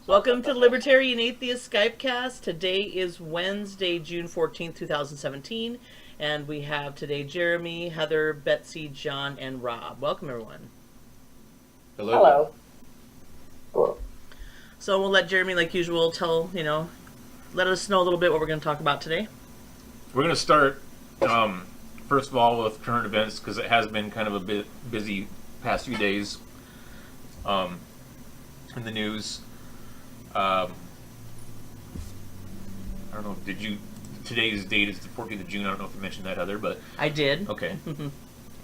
Welcome to Libertarian Atheist Skypecast. Today is Wednesday, June 14th, 2017, and we have today Jeremy, Heather, Betsy, John, and Rob. Welcome, everyone. Hello. Hello. So we'll let Jeremy, like usual, let us know a little bit what we're going to talk about today. We're going to start, first of all, with current events, because it has been kind of a bit busy past few days in the news. I don't know, today's date is the 14th of June. I don't know if you mentioned that, Heather, but... I did. Okay.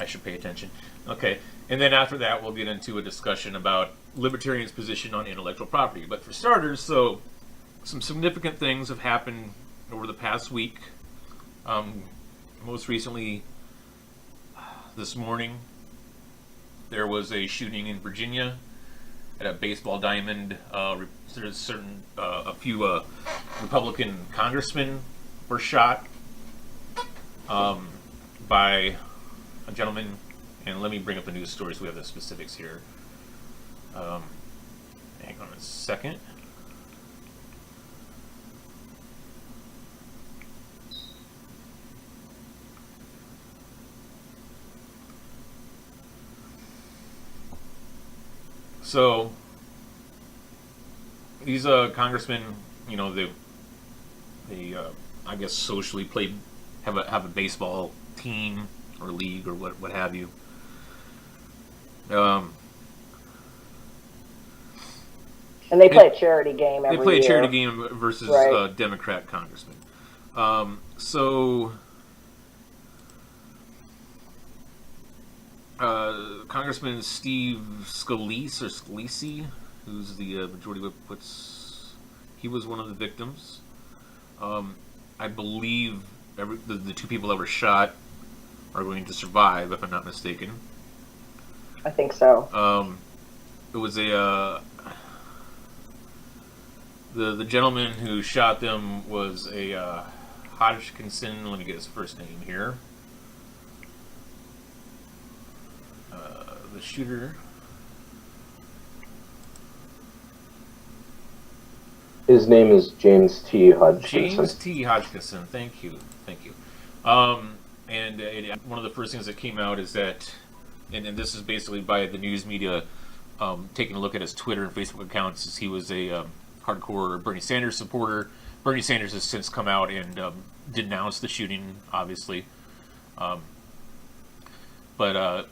I should pay attention. Okay. And then after that, we'll get into a discussion about Libertarians' position on intellectual property. But for starters, some significant things have happened over the past week. Most recently, this morning, there was a shooting in Virginia at a baseball diamond. There's a few Republican congressmen were shot by a gentleman. And let me bring up the news story so we have the specifics here. Hang on a second. So these congressmen, they I guess socially have a baseball team or league or what have you. And they play a charity game every year. They play a charity game versus right. Democrat congressmen. Congressman Steve Scalise, who's the majority whip, he was one of the victims. I believe the two people that were shot are going to survive, if I'm not mistaken. I think so. It was the gentleman who shot them was a Hodgkinson. Let me get his first name here. The shooter. His name is James T. Hodgkinson. James T. Hodgkinson. Thank you. And one of the first things that came out is that, and this is basically by the news media taking a look at his Twitter and Facebook accounts, is he was a hardcore Bernie Sanders supporter. Bernie Sanders has since come out and denounced the shooting, obviously. But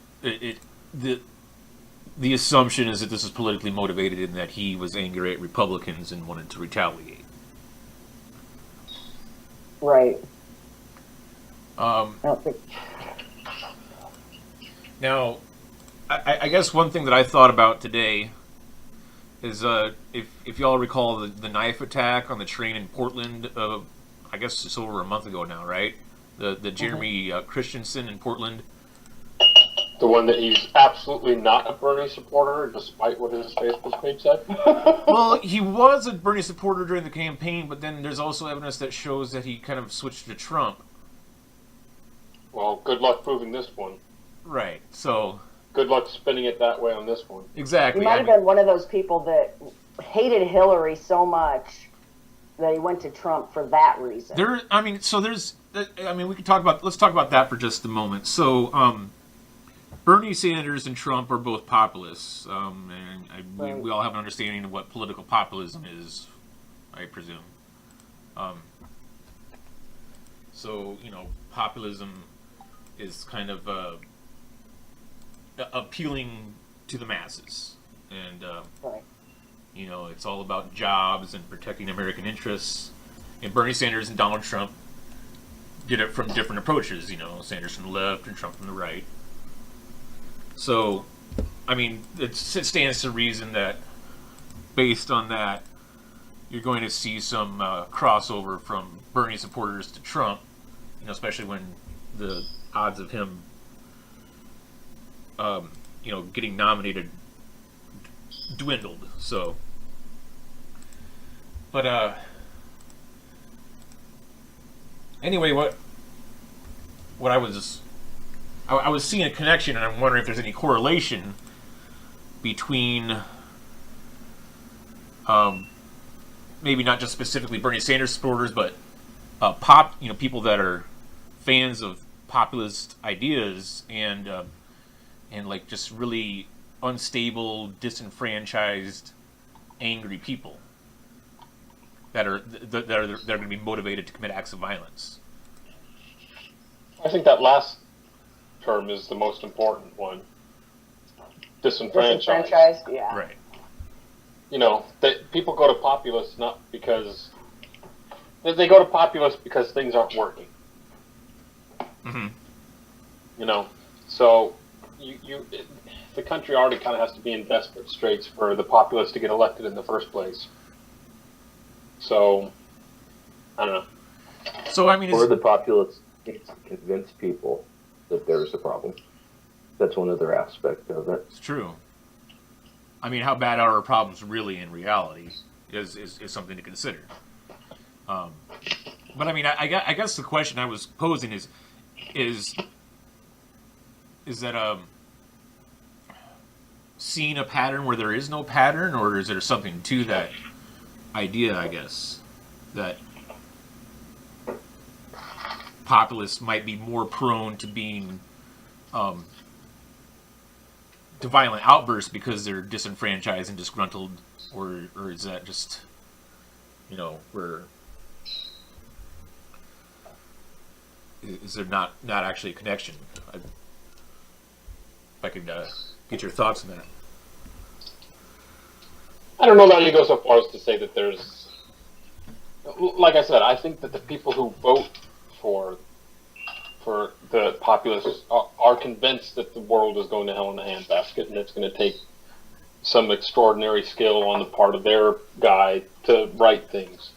the assumption is that this is politically motivated and that he was angry at Republicans and wanted to retaliate. Right. Now, I guess one thing that I thought about today is if y'all recall the knife attack on the train in Portland, I guess it's over a month ago now, right? The Jeremy Christensen in Portland. The one that he's absolutely not a Bernie supporter, despite what his Facebook page said? Well, he was a Bernie supporter during the campaign, but then there's also evidence that shows that he kind of switched to Trump. Well, good luck proving this one. Right, so... Good luck spinning it that way on this one. Exactly. He might have been one of those people that hated Hillary so much that he went to Trump for that reason. We could talk about... Let's talk about that for just a moment. So, Bernie Sanders and Trump are both populists, we all have an understanding of what political populism is, I presume. Populism is kind of appealing to the masses, and it's all about jobs and protecting American interests. And Bernie Sanders and Donald Trump did it from different approaches. Sanders from the left and Trump from the right. So, it stands to reason that, based on that, you're going to see some crossover from Bernie supporters to Trump, especially when the odds of him, getting nominated dwindled. So, but anyway, what I was seeing a connection, and I'm wondering if there's any correlation between maybe not just specifically Bernie Sanders supporters, but people that are fans of populist ideas and like just really unstable, disenfranchised, angry people that are going to be motivated to commit acts of violence. I think that last term is the most important one. Disenfranchised. Yeah. Right. You know, people go to populists not because they go to populists because things aren't working. Mm-hmm. You know, so the country already kind of has to be in desperate straits for the populists to get elected in the first place. So, I don't know. So I mean, or the populists need to convince people that there's a problem. That's one other aspect of it. it's true. I mean, how bad are our problems really in reality is something to consider. But I mean, I guess the question I was posing is that seeing a pattern where there is no pattern, or is there something to that idea? I guess that populists might be more prone to being to violent outbursts because they're disenfranchised and disgruntled, or is that just, where is there not actually a connection? If I could get your thoughts on that. I don't know that I go so far as to say that there's, like I said, I think that the people who vote for the populists are convinced that the world is going to hell in a handbasket, and it's going to take some extraordinary skill on the part of their guy to right things.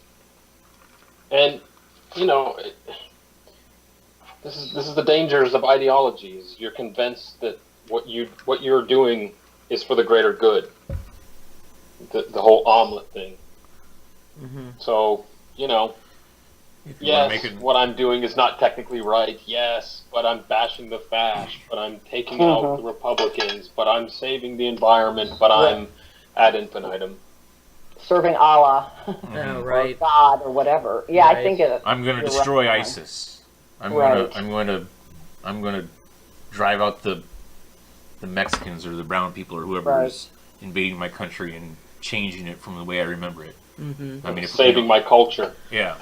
And this is the dangers of ideologies. You're convinced that what you're doing is for the greater good. The whole omelet thing. Mm-hmm. So yes, what I'm doing is not technically right. Yes, but I'm bashing the fash. But I'm taking out the Republicans. But I'm saving the environment. But I'm ad infinitum. Serving Allah, Right. or God, or whatever. Yeah, Right. I think I'm going to destroy ISIS. I'm going to drive out the Mexicans or the brown people or whoever's invading my country and changing it from the way I remember it. Mm-hmm. I mean, Saving my culture. Yeah.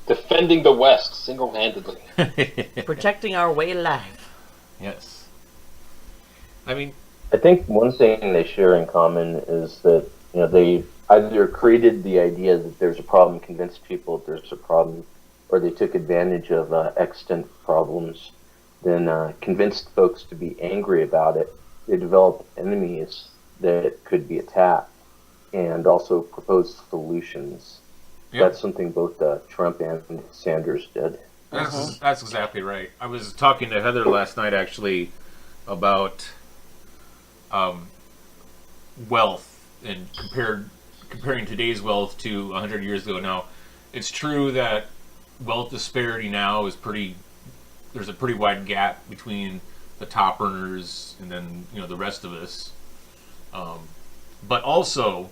Defending the West single-handedly. Protecting our way of life. Yes. I mean, I think one thing they share in common is that they either created the idea that there's a problem, convinced people that there's a problem, or they took advantage of extant problems, then convinced folks to be angry about it. They developed enemies that could be attacked, and also proposed solutions. Yep. That's something both Trump and Sanders did. That's exactly right. I was talking to Heather last night, actually, about wealth and comparing today's wealth to 100 years ago. Now, it's true that wealth disparity now is there's a pretty wide gap between the top earners and then the rest of us. But also,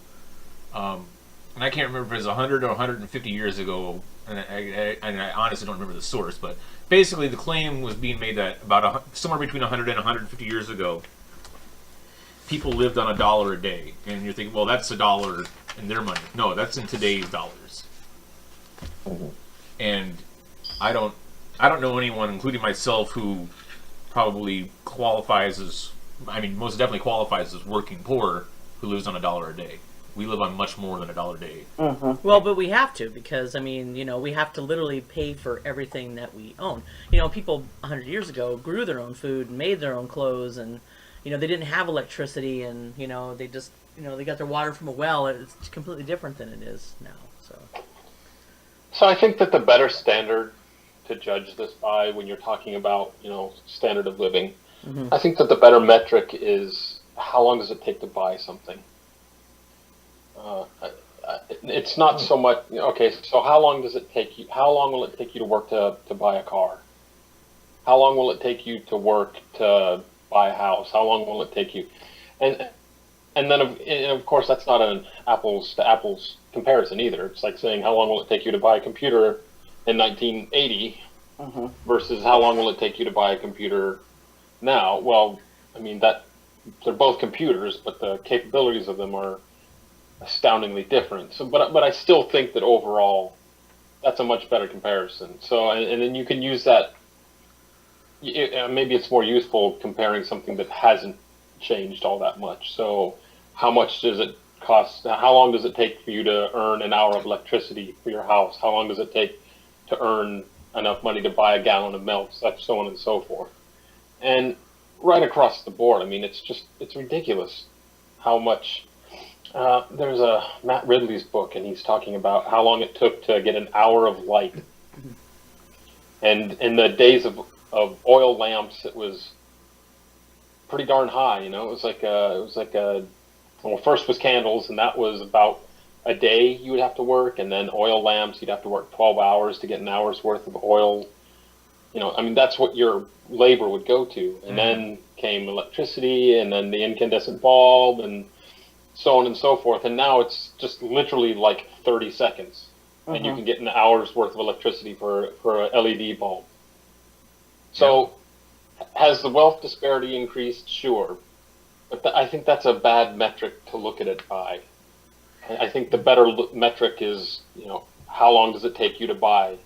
and I can't remember if it was 100 or 150 years ago, and I honestly don't remember the source, but basically the claim was being made that somewhere between 100 and 150 years ago, people lived on $1 a day. And you're thinking, well, that's $1 in their money. No, that's in today's dollars. Mm-hmm. And I don't know anyone, including myself, who probably most definitely qualifies as working poor, who lives on $1 a day. We live on much more than $1 a day. Mm-hmm. Well, but we have to, because we have to literally pay for everything that we own. People 100 years ago grew their own food and made their own clothes, and they didn't have electricity, and they just they got their water from a well. It's completely different than it is now. So I think that the better standard to judge this by, when you're talking about standard of living, I think that the better metric is how long does it take to buy something. It's not so much okay. So how long does it take you? How long will it take you to work to buy a car? How long will it take you to work to buy a house? How long will it take you? And of course, that's not an apples to apples comparison either. It's like saying, how long will it take you to buy a computer in 1980 versus how long will it take you to buy a computer now? Well, I mean, they're both computers, but the capabilities of them are astoundingly different. So, but I still think that overall, that's a much better comparison. So, and then you can use that. Maybe it's more useful comparing something that hasn't changed all that much. So, how much does it cost? How long does it take for you to earn an hour of electricity for your house? How long does it take to earn enough money to buy a gallon of milk? Such, so on and so forth. And right across the board, I mean, it's ridiculous how much. There's a Matt Ridley's book, and he's talking about how long it took to get an hour of light. And in the days of oil lamps, it was pretty darn high. You know, it was like well, first was candles, and that was about a day you would have to work, and then oil lamps, you'd have to work 12 hours to get an hour's worth of oil. You know, I mean, that's what your labor would go to. And then came electricity, and then the incandescent bulb, and so on and so forth. And now it's just literally like 30 seconds, and you can get an hour's worth of electricity for a LED bulb. So has the wealth disparity increased? Sure. But I think that's a bad metric to look at it by. I think the better metric is, you know, how long does it take you to buy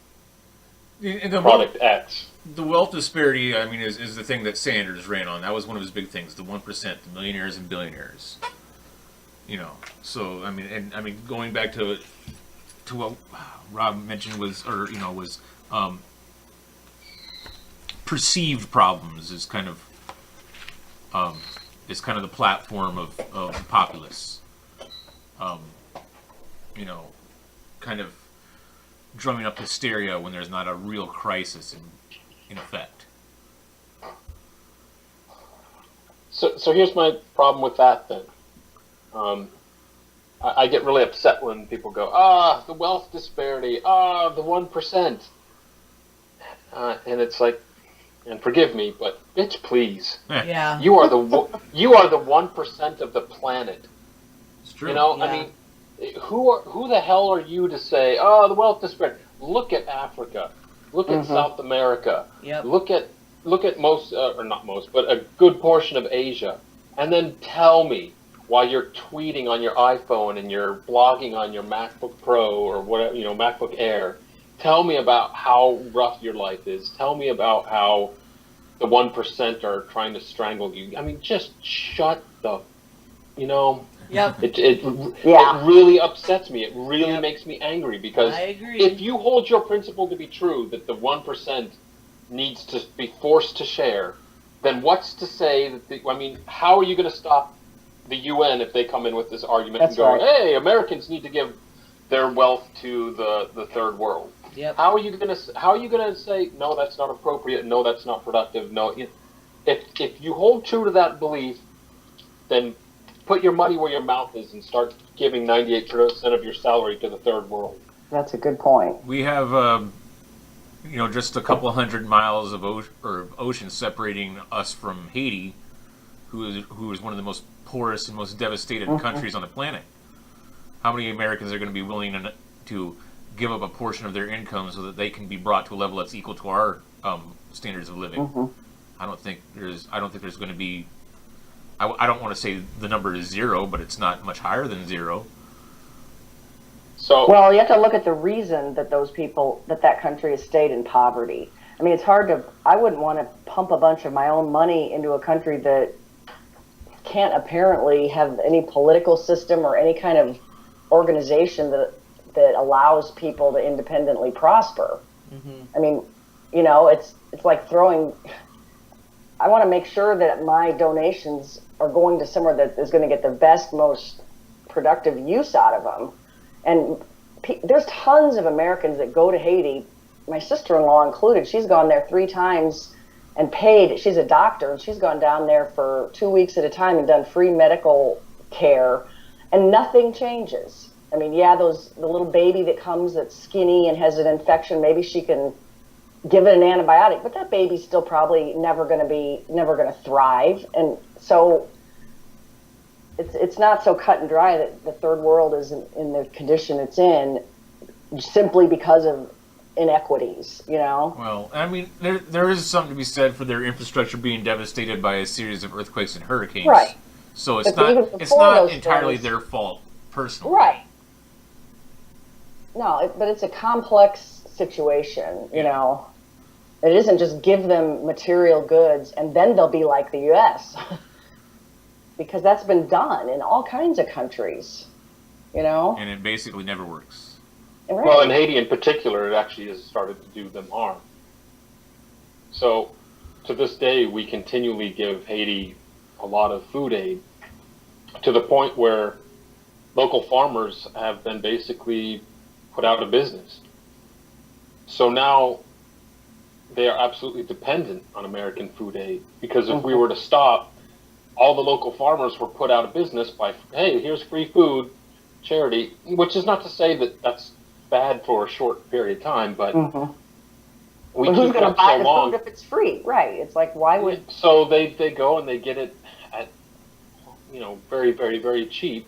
product X? The wealth disparity, I mean, is the thing that Sanders ran on. That was one of his big things, the 1%, the millionaires and billionaires. You know, so I mean, going back to what Rob mentioned was perceived problems is kind of the platform of the populace. You know, kind of drumming up hysteria when there's not a real crisis in effect. So here's my problem with that then. I get really upset when people go, the wealth disparity, the 1%. And it's like, and forgive me, but bitch, please. Yeah. You are the 1% of the planet. It's true. You know, Yeah. I mean, who the hell are you to say, the wealth disparity? Look at Africa. Look at South America. Yep. Look at most, or not most, but a good portion of Asia. And then tell me, while you're tweeting on your iPhone and you're blogging on your MacBook Pro or whatever, you know, MacBook Air, tell me about how rough your life is. Tell me about how the 1% are trying to strangle you. I mean, just shut the, you know. Yep. It really upsets me. It really makes me angry because I agree. if you hold your principle to be true that the 1% needs to be forced to share, then what's to say that how are you going to stop the UN if they come in with this argument and go, hey, Americans need to give their wealth to the third world? Yep. How are you gonna say no? That's not appropriate. No, that's not productive. No, if you hold true to that belief, then put your money where your mouth is and start giving 98% of your salary to the third world. That's a good point. We have, just a couple hundred miles of ocean separating us from Haiti, who is one of the most poorest and most devastated countries on the planet. How many Americans are going to be willing to give up a portion of their income so that they can be brought to a level that's equal to our standards of living? I don't think there's going to be. I don't want to say the number is zero, but it's not much higher than zero. So, well, you have to look at the reason that that country has stayed in poverty. I mean, it's hard to. I wouldn't want to pump a bunch of my own money into a country that can't apparently have any political system or any kind of organization that allows people to independently prosper. I mean, you know, it's like throwing. I want to make sure that my donations are going to somewhere that is going to get the best, most productive use out of them. And there's tons of Americans that go to Haiti, my sister-in-law included. She's gone there 3 times and paid. She's a doctor, and she's gone down there for 2 weeks at a time and done free medical care, and nothing changes. I mean, yeah, the little baby that comes that's skinny and has an infection, maybe she can give it an antibiotic, but that baby's still probably never going to thrive. And so it's not so cut and dry that the third world is in the condition it's in simply because of inequities, you know? Well, I mean, there is something to be said for their infrastructure being devastated by a series of earthquakes and hurricanes. Right. So it's But even not before entirely things, their fault personally. right. No, but it's a complex situation, you know. It isn't just give them material goods and then they'll be like the U.S. because that's been done in all kinds of countries, you know. And it basically never works. Right. Well, in Haiti in particular, it actually has started to do them harm. So, to this day, we continually give Haiti a lot of food aid to the point where local farmers have been basically put out of business. So now they are absolutely dependent on American food aid, because if we were to stop, all the local farmers were put out of business by, hey, here's free food, charity, which is not to say that that's bad for a short period of time, but we But who's keep it going to up buy so the long. food if it's free? Right. It's like, why would... So they go and they get it at, very, very, very cheap.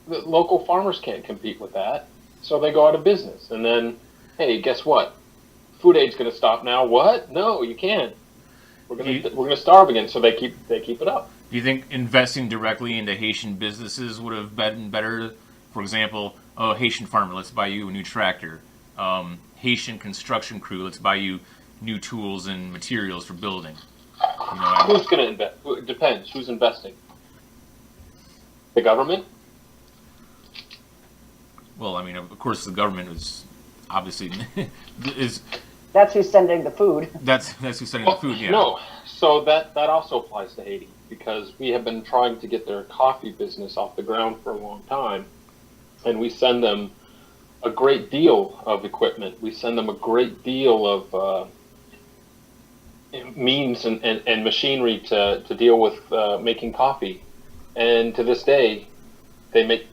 The local farmers can't compete with that, so they go out of business. And then, hey, guess what? Food aid's going to stop now. What? No, you can't. We're going to starve again. So they keep it up. Do you think investing directly into Haitian businesses would have been better? For example, Haitian farmer, let's buy you a new tractor. Haitian construction crew, let's buy you new tools and materials for building. Who's going to invest? It depends. Who's investing? The government? Well, I mean, of course, the government is obviously is. That's who's sending the food. That's who's sending the food. Yeah. No. So that also applies to Haiti, because we have been trying to get their coffee business off the ground for a long time, and we send them a great deal of equipment. We send them a great deal of means and machinery to deal with making coffee. And to this day, they make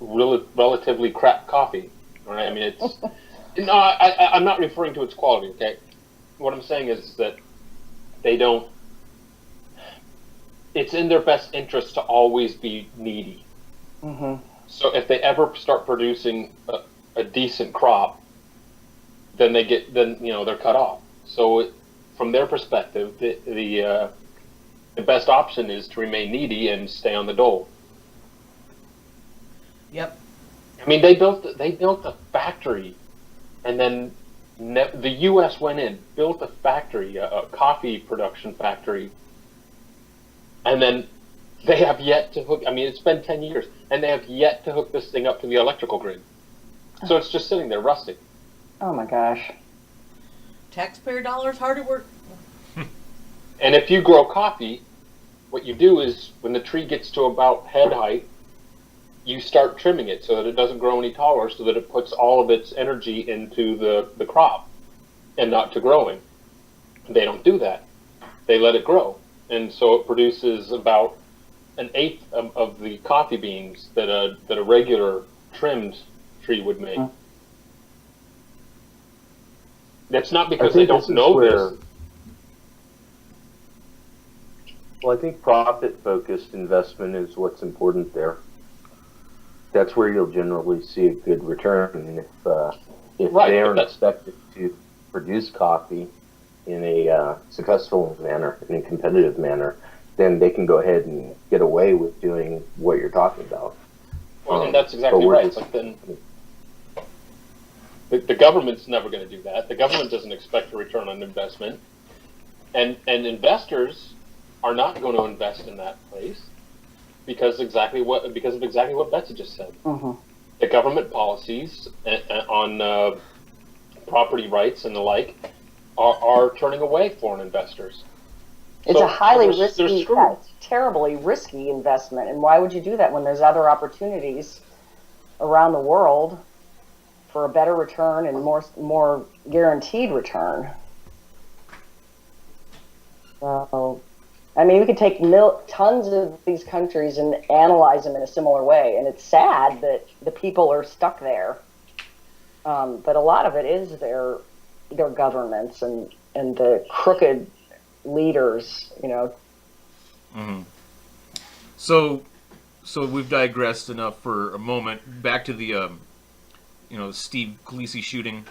relatively crap coffee. Right? I mean, it's no. I'm not referring to its quality. Okay, what I'm saying is that they don't. It's in their best interest to always be needy. So if they ever start producing a decent crop, then they're cut off. So from their perspective, the best option is to remain needy and stay on the dole. Yep. I mean, they built a factory, and then the U.S. went in, built a factory, a coffee production factory, and then they have yet to hook. I mean, it's been 10 years, and they have yet to hook this thing up to the electrical grid. So it's just sitting there rusting. Oh my gosh. Taxpayer dollars hard at work. And if you grow coffee, what you do is when the tree gets to about head height, you start trimming it so that it doesn't grow any taller, so that it puts all of its energy into the crop and not to growing. They don't do that. They let it grow. And so it produces about an eighth of the coffee beans that a regular trimmed tree would make. That's not because they don't know this. Well, I think profit-focused investment is what's important there. That's where you'll generally see a good return. And if Right, they but are expected to produce coffee in a successful manner, in a competitive manner, then they can go ahead and get away with doing what you're talking about. Well, and that's exactly right. It's like then the government's never going to do that. The government doesn't expect a return on investment, and investors are not going to invest in that place because of exactly what Betsy just said. The government policies on property rights and the like are turning away foreign investors. It's So a highly they're risky, screwed. it's terribly risky investment. And why would you do that when there's other opportunities around the world for a better return and more guaranteed return? So, I mean, we could take tons of these countries and analyze them in a similar way. And it's sad that the people are stuck there. But a lot of it is their governments and the crooked leaders, So, So we've digressed enough for a moment. Back to the, Steve Gleacy shooting.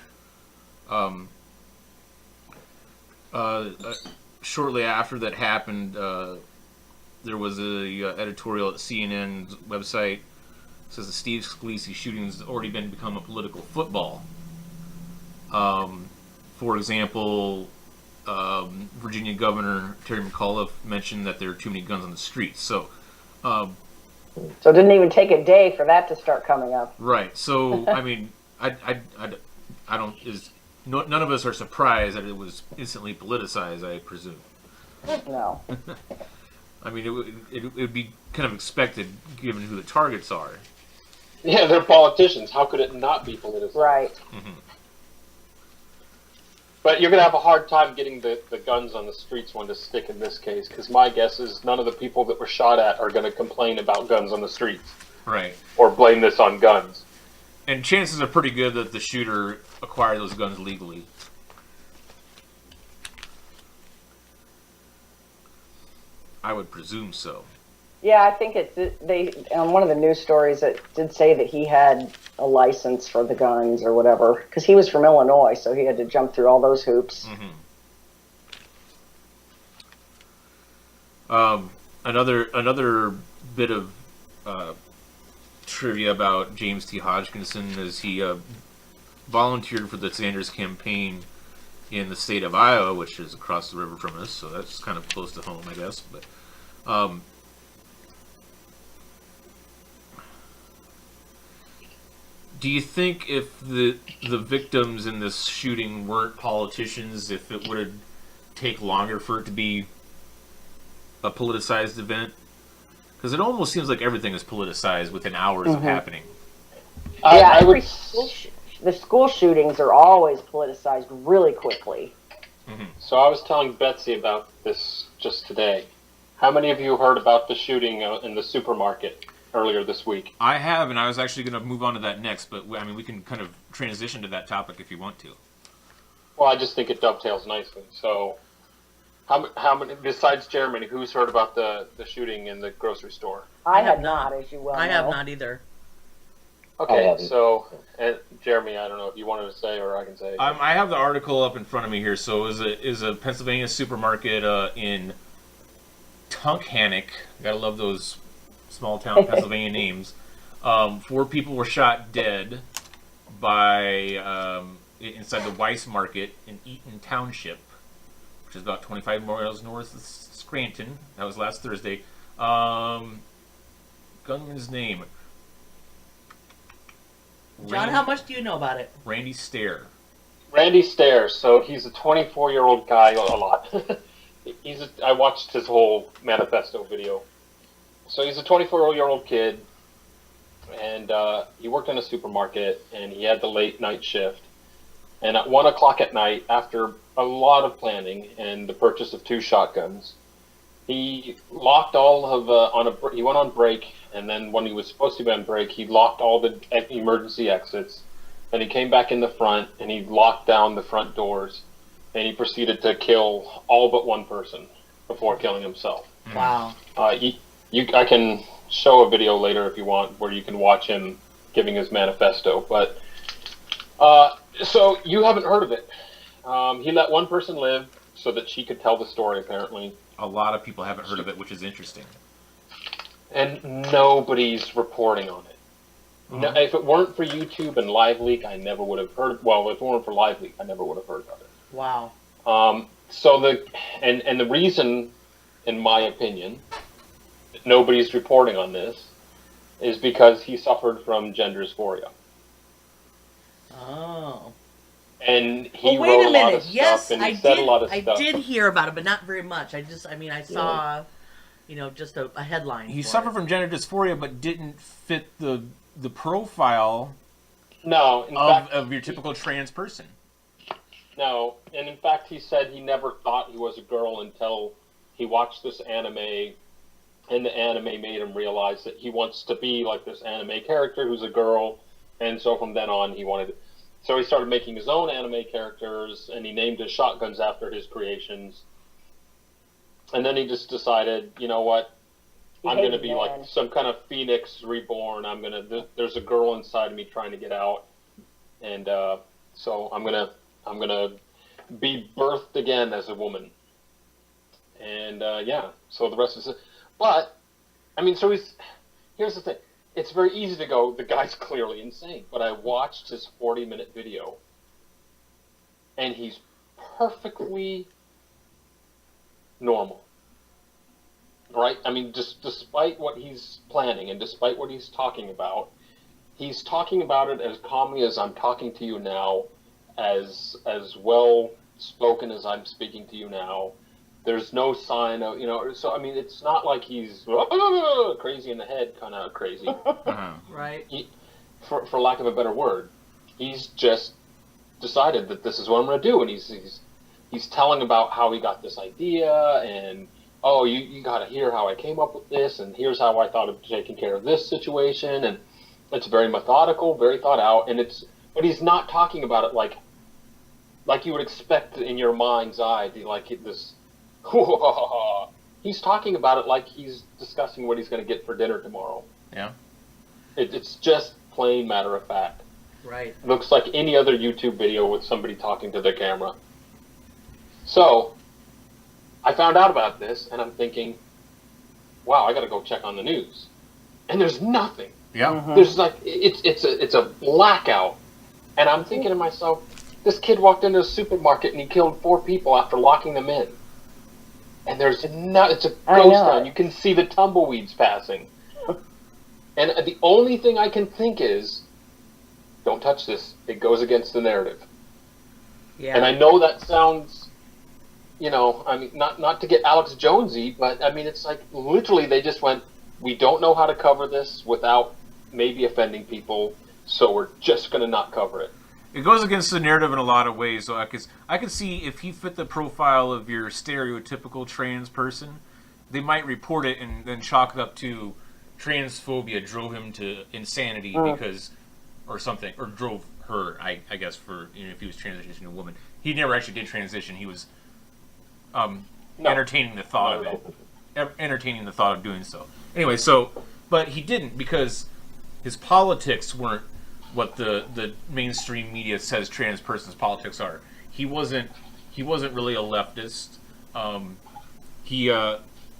Shortly after that happened, there was a editorial at CNN's website. It says the Steve Gleacy shooting has already become a political football. For example, Virginia Governor Terry McAuliffe mentioned that there are too many guns on the streets. So it didn't even take a day for that to start coming up. right. So I mean, I don't none of us are surprised that it was instantly politicized. I presume. No. I mean, it would be kind of expected given who the targets are. Yeah, they're politicians. How could it not be politicized? Right. Mm-hmm. But you're going to have a hard time getting the guns on the streets one to stick in this case, because my guess is none of the people that were shot at are going to complain about guns on the streets. Right. Or blame this on guns. And chances are pretty good that the shooter acquired those guns legally. I would presume so. Yeah, I think they on one of the news stories it did say that he had a license for the guns or whatever, because he was from Illinois, so he had to jump through all those hoops. Mm-hmm. Another bit of trivia about James T. Hodgkinson is he volunteered for the Sanders campaign in the state of Iowa, which is across the river from us, so that's kind of close to home, I guess. But do you think if the victims in this shooting weren't politicians, if it would take longer for it to be a politicized event? Because it almost seems like everything is politicized within hours of happening. Yeah, the school shootings are always politicized really quickly. Mm-hmm. So I was telling Betsy about this just today. How many of you heard about the shooting in the supermarket earlier this week? I have, and I was actually going to move on to that next, but I mean, we can kind of transition to that topic if you want to. Well, I just think it dovetails nicely. So, how many, besides Jeremy, who's heard about the shooting in the grocery store? I have not, as you well know. I have not either. Okay, so, Jeremy, I don't know if you wanted to say or I can say. I have the article up in front of me here. So it was a Pennsylvania supermarket in Tunkhannock. Gotta love those small town Pennsylvania names. 4 people were shot dead by inside the Weiss Market in Eaton Township, which is about 25 miles north of Scranton. That was last Thursday. Gunman's name. John, how much do you know about it? Randy Stair. Randy Stair, so he's a 24-year-old guy a lot. I watched his whole manifesto video. So he's a 24-year-old kid, and he worked in a supermarket, and he had the late night shift. And at 1 o'clock at night, after a lot of planning and the purchase of 2 shotguns, he locked all of he went on break, and then when he was supposed to be on break, he locked all the emergency exits. Then he came back in the front, and he locked down the front doors, and he proceeded to kill all but 1 person before killing himself. Wow. I can show a video later if you want, where you can watch him giving his manifesto. But so you haven't heard of it. He let 1 person live so that she could tell the story, apparently. A lot of people haven't heard of it, which is interesting. And nobody's reporting on it. No, if it weren't for YouTube and LiveLeak, I never would have heard. Well, if it weren't for LiveLeak, I never would have heard of it. Wow. So the reason, in my opinion, that nobody's reporting on this is because he suffered from gender dysphoria. Oh. And he Well, wait wrote a a lot minute. of stuff, Yes, and he I said did. a lot of I stuff. did hear about it, but not very much. I saw, just a headline. He for suffered it. from gender dysphoria, but didn't fit the profile No, in fact, of your typical trans person. no. And in fact, he said he never thought he was a girl until he watched this anime, and the anime made him realize that he wants to be like this anime character who's a girl, and so from then on he wanted. So he started making his own anime characters, and he named his shotguns after his creations. And then he just decided, you know what? I'm going to hated be men. like some kind of phoenix reborn. There's a girl inside of me trying to get out. And so I'm gonna be birthed again as a woman. And so the rest is it. But I mean, here's the thing. It's very easy to go, the guy's clearly insane. But I watched his 40-minute video, and he's perfectly normal. Right? I mean, just despite what he's planning and despite what he's talking about it as calmly as I'm talking to you now, as well spoken as I'm speaking to you now. There's no sign of, so I mean, it's not like he's crazy in the head, kind of crazy. Right. For lack of a better word, he's just decided that this is what I'm going to do, and he's telling about how he got this idea, and you got to hear how I came up with this, and here's how I thought of taking care of this situation, and it's very methodical, very thought out, but he's not talking about it like you would expect in your mind's eye, this. He's talking about it like he's discussing what he's going to get for dinner tomorrow. Yeah. It's just plain matter of fact. Right. Looks like any other YouTube video with somebody talking to their camera. So, I found out about this, and I'm thinking, wow, I got to go check on the news. And there's nothing. Yeah. Mm-hmm. There's it's a blackout. And I'm thinking to myself, this kid walked into a supermarket and he killed 4 people after locking them in. And it's a ghost town. You can see the tumbleweeds passing. And the only thing I can think is, don't touch this. It goes against the narrative. Yeah. And I know that sounds, I mean, not to get Alex Jonesy, but I mean, it's like literally they just went, we don't know how to cover this without maybe offending people, so we're just going to not cover it. It goes against the narrative in a lot of ways, though, because I could see if he fit the profile of your stereotypical trans person, they might report it and then chalk it up to transphobia drove him to insanity because, or something, or drove her, I guess, for, if he was transitioning to a woman. He never actually did transition. He was entertaining the thought of it. Entertaining the thought of doing so. Anyway, but he didn't because his politics weren't what the mainstream media says trans person's politics are. He wasn't really a leftist.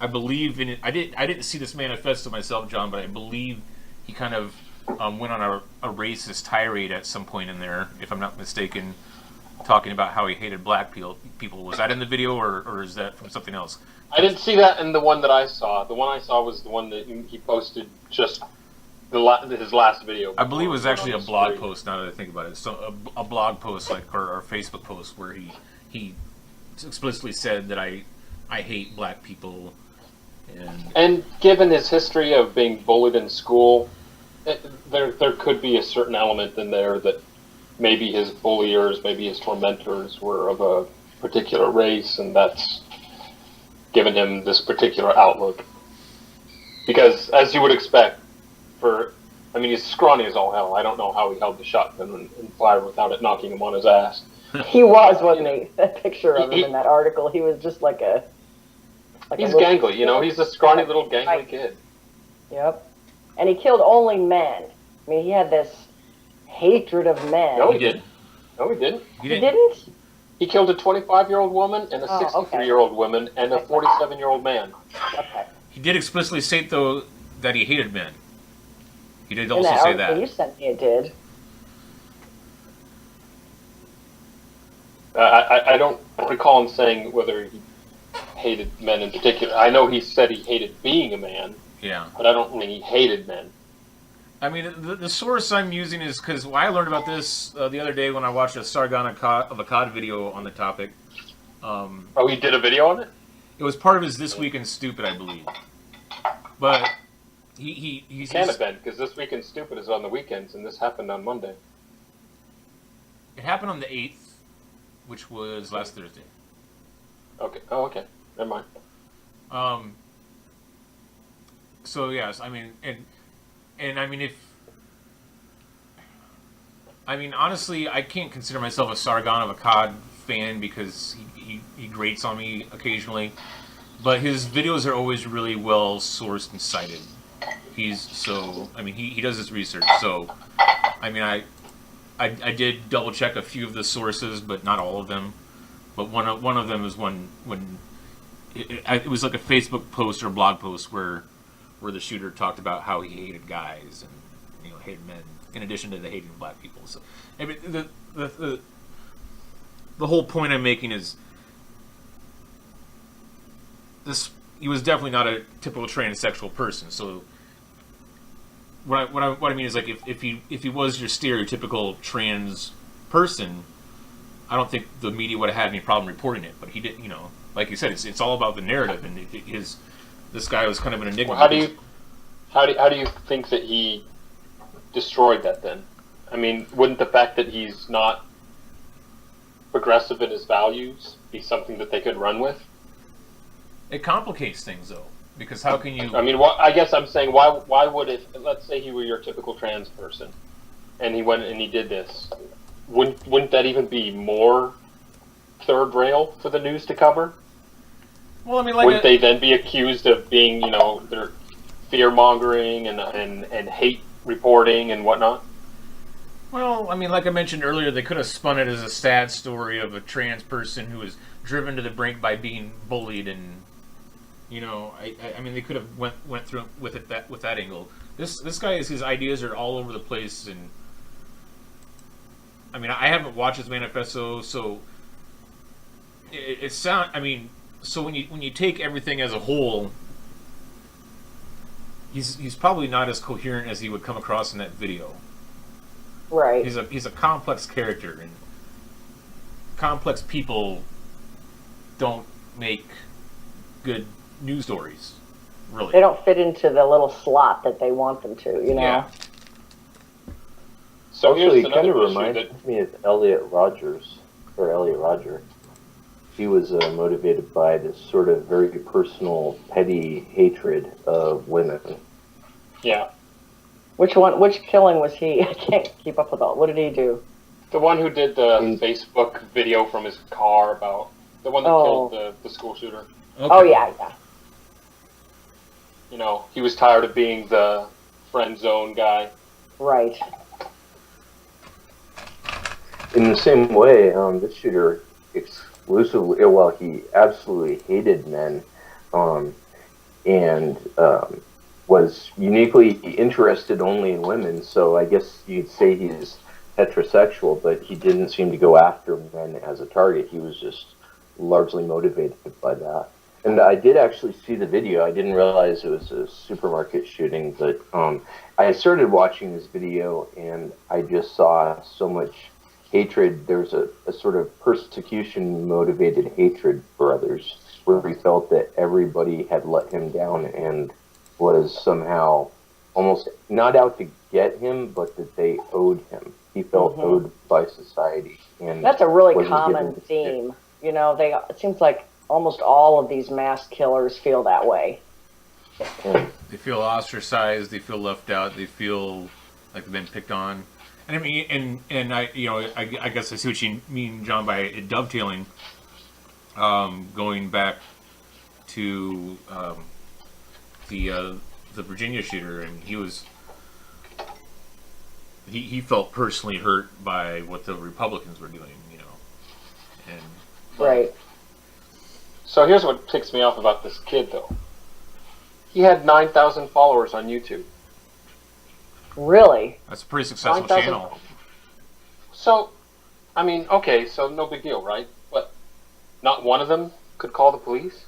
I believe in it. I didn't see this manifesto myself, John, but I believe he kind of went on a racist tirade at some point in there, if I'm not mistaken, talking about how he hated black people. Was that in the video, or is that from something else? I didn't see that in the one that I saw. The one I saw was the one that he posted just his last video. I believe it was actually a blog post, now that I think about it. So a blog post, or Facebook post, where he explicitly said that I hate black people. And given his history of being bullied in school, there could be a certain element in there that maybe his bulliers, maybe his tormentors were of a particular race, and that's given him this particular outlook. Because, as you would expect, he's scrawny as all hell. I don't know how he held the shotgun and fired without it knocking him on his ass. He was, wasn't he? That picture of him in that article, he was just like a... He's gangly, he's a scrawny little gangly kid. Yep. And he killed only men. I mean, he had this hatred of men. No, he didn't. No, he didn't. He didn't? He killed a 25-year-old woman and a 63-year-old woman and a 47-year-old man. Okay. He did explicitly state, though, that he hated men. He did also say that. You sent me, it did. I don't recall him saying whether he hated men in particular. I know he said he hated being a man. Yeah. But I don't think he hated men. I mean, the source I'm using is because I learned about this the other day when I watched a Sargon of Akkad video on the topic. He did a video on it? It was part of his This Week in Stupid, I believe. But he can't have been, because This Week in Stupid is on the weekends, and this happened on Monday. It happened on the 8th, which was last Thursday. Okay. Oh, okay. Never mind. So yes, I mean, and I mean, honestly, I can't consider myself a Sargon of Akkad fan because he grates on me occasionally. But his videos are always really well sourced and cited. He does his research. So, I mean, I did double check a few of the sources, but not all of them. But one of them is when it was like a Facebook post or a blog post where the shooter talked about how he hated guys and hated men, in addition to the hating black people. So, I mean, the whole point I'm making is this: he was definitely not a typical transsexual person. So, what I mean is, like, if he was your stereotypical trans person, I don't think the media would have had any problem reporting it. But he did, like you said, it's all about the narrative, and this guy was kind of an enigma. Well, how do you think that he destroyed that then? I mean, wouldn't the fact that he's not progressive in his values be something that they could run with? It complicates things, though, because how can you? I mean, I guess I'm saying, why would it? Let's say he were your typical trans person, and he went and he did this. Wouldn't that even be more third rail for the news to cover? Well, I mean, wouldn't they then be accused of being, they're fear mongering and hate reporting and whatnot? Well, I mean, like I mentioned earlier, they could have spun it as a sad story of a trans person who was driven to the brink by being bullied, and I mean, they could have went through with that angle. This guy his ideas are all over the place, and I mean, I haven't watched his manifesto, so so when you take everything as a whole, he's probably not as coherent as he would come across in that video. Right. He's a complex character, and complex people don't make good news stories. Really, They don't fit into the little slot that they want them to, Yeah. So Actually, here's it kind another of issue reminds me of Elliot Roger. He was motivated by this sort of very personal, petty hatred of women. Yeah. Which killing was he? I can't keep up with all. What did he do? The one who did the Facebook video from his car about the one that killed the school shooter. Okay. Oh, yeah. He was tired of being the friend zone guy. Right. In the same way, this shooter he absolutely hated men, and was uniquely interested only in women. So I guess you'd say he's heterosexual, but he didn't seem to go after men as a target. He was just largely motivated by that. And I did actually see the video. I didn't realize it was a supermarket shooting, but I started watching this video, and I just saw so much hatred. There's a sort of persecution-motivated hatred for others, where he felt that everybody had let him down and was somehow almost not out to get him, but that they owed him. He felt owed by society. And That's a really wasn't common given- theme. It seems like almost all of these mass killers feel that way. Yeah. They feel ostracized. They feel left out. They feel like they've been picked on. And I mean, and I guess I see what you mean, John, by it dovetailing. Going back to the Virginia shooter, and he felt personally hurt by what the Republicans were doing, and Right. So here's what ticks me off about this kid, though. He had 9,000 followers on YouTube. Really? that's a pretty successful 9,000. channel. So, I mean, okay, so no big deal, right? But not one of them could call the police?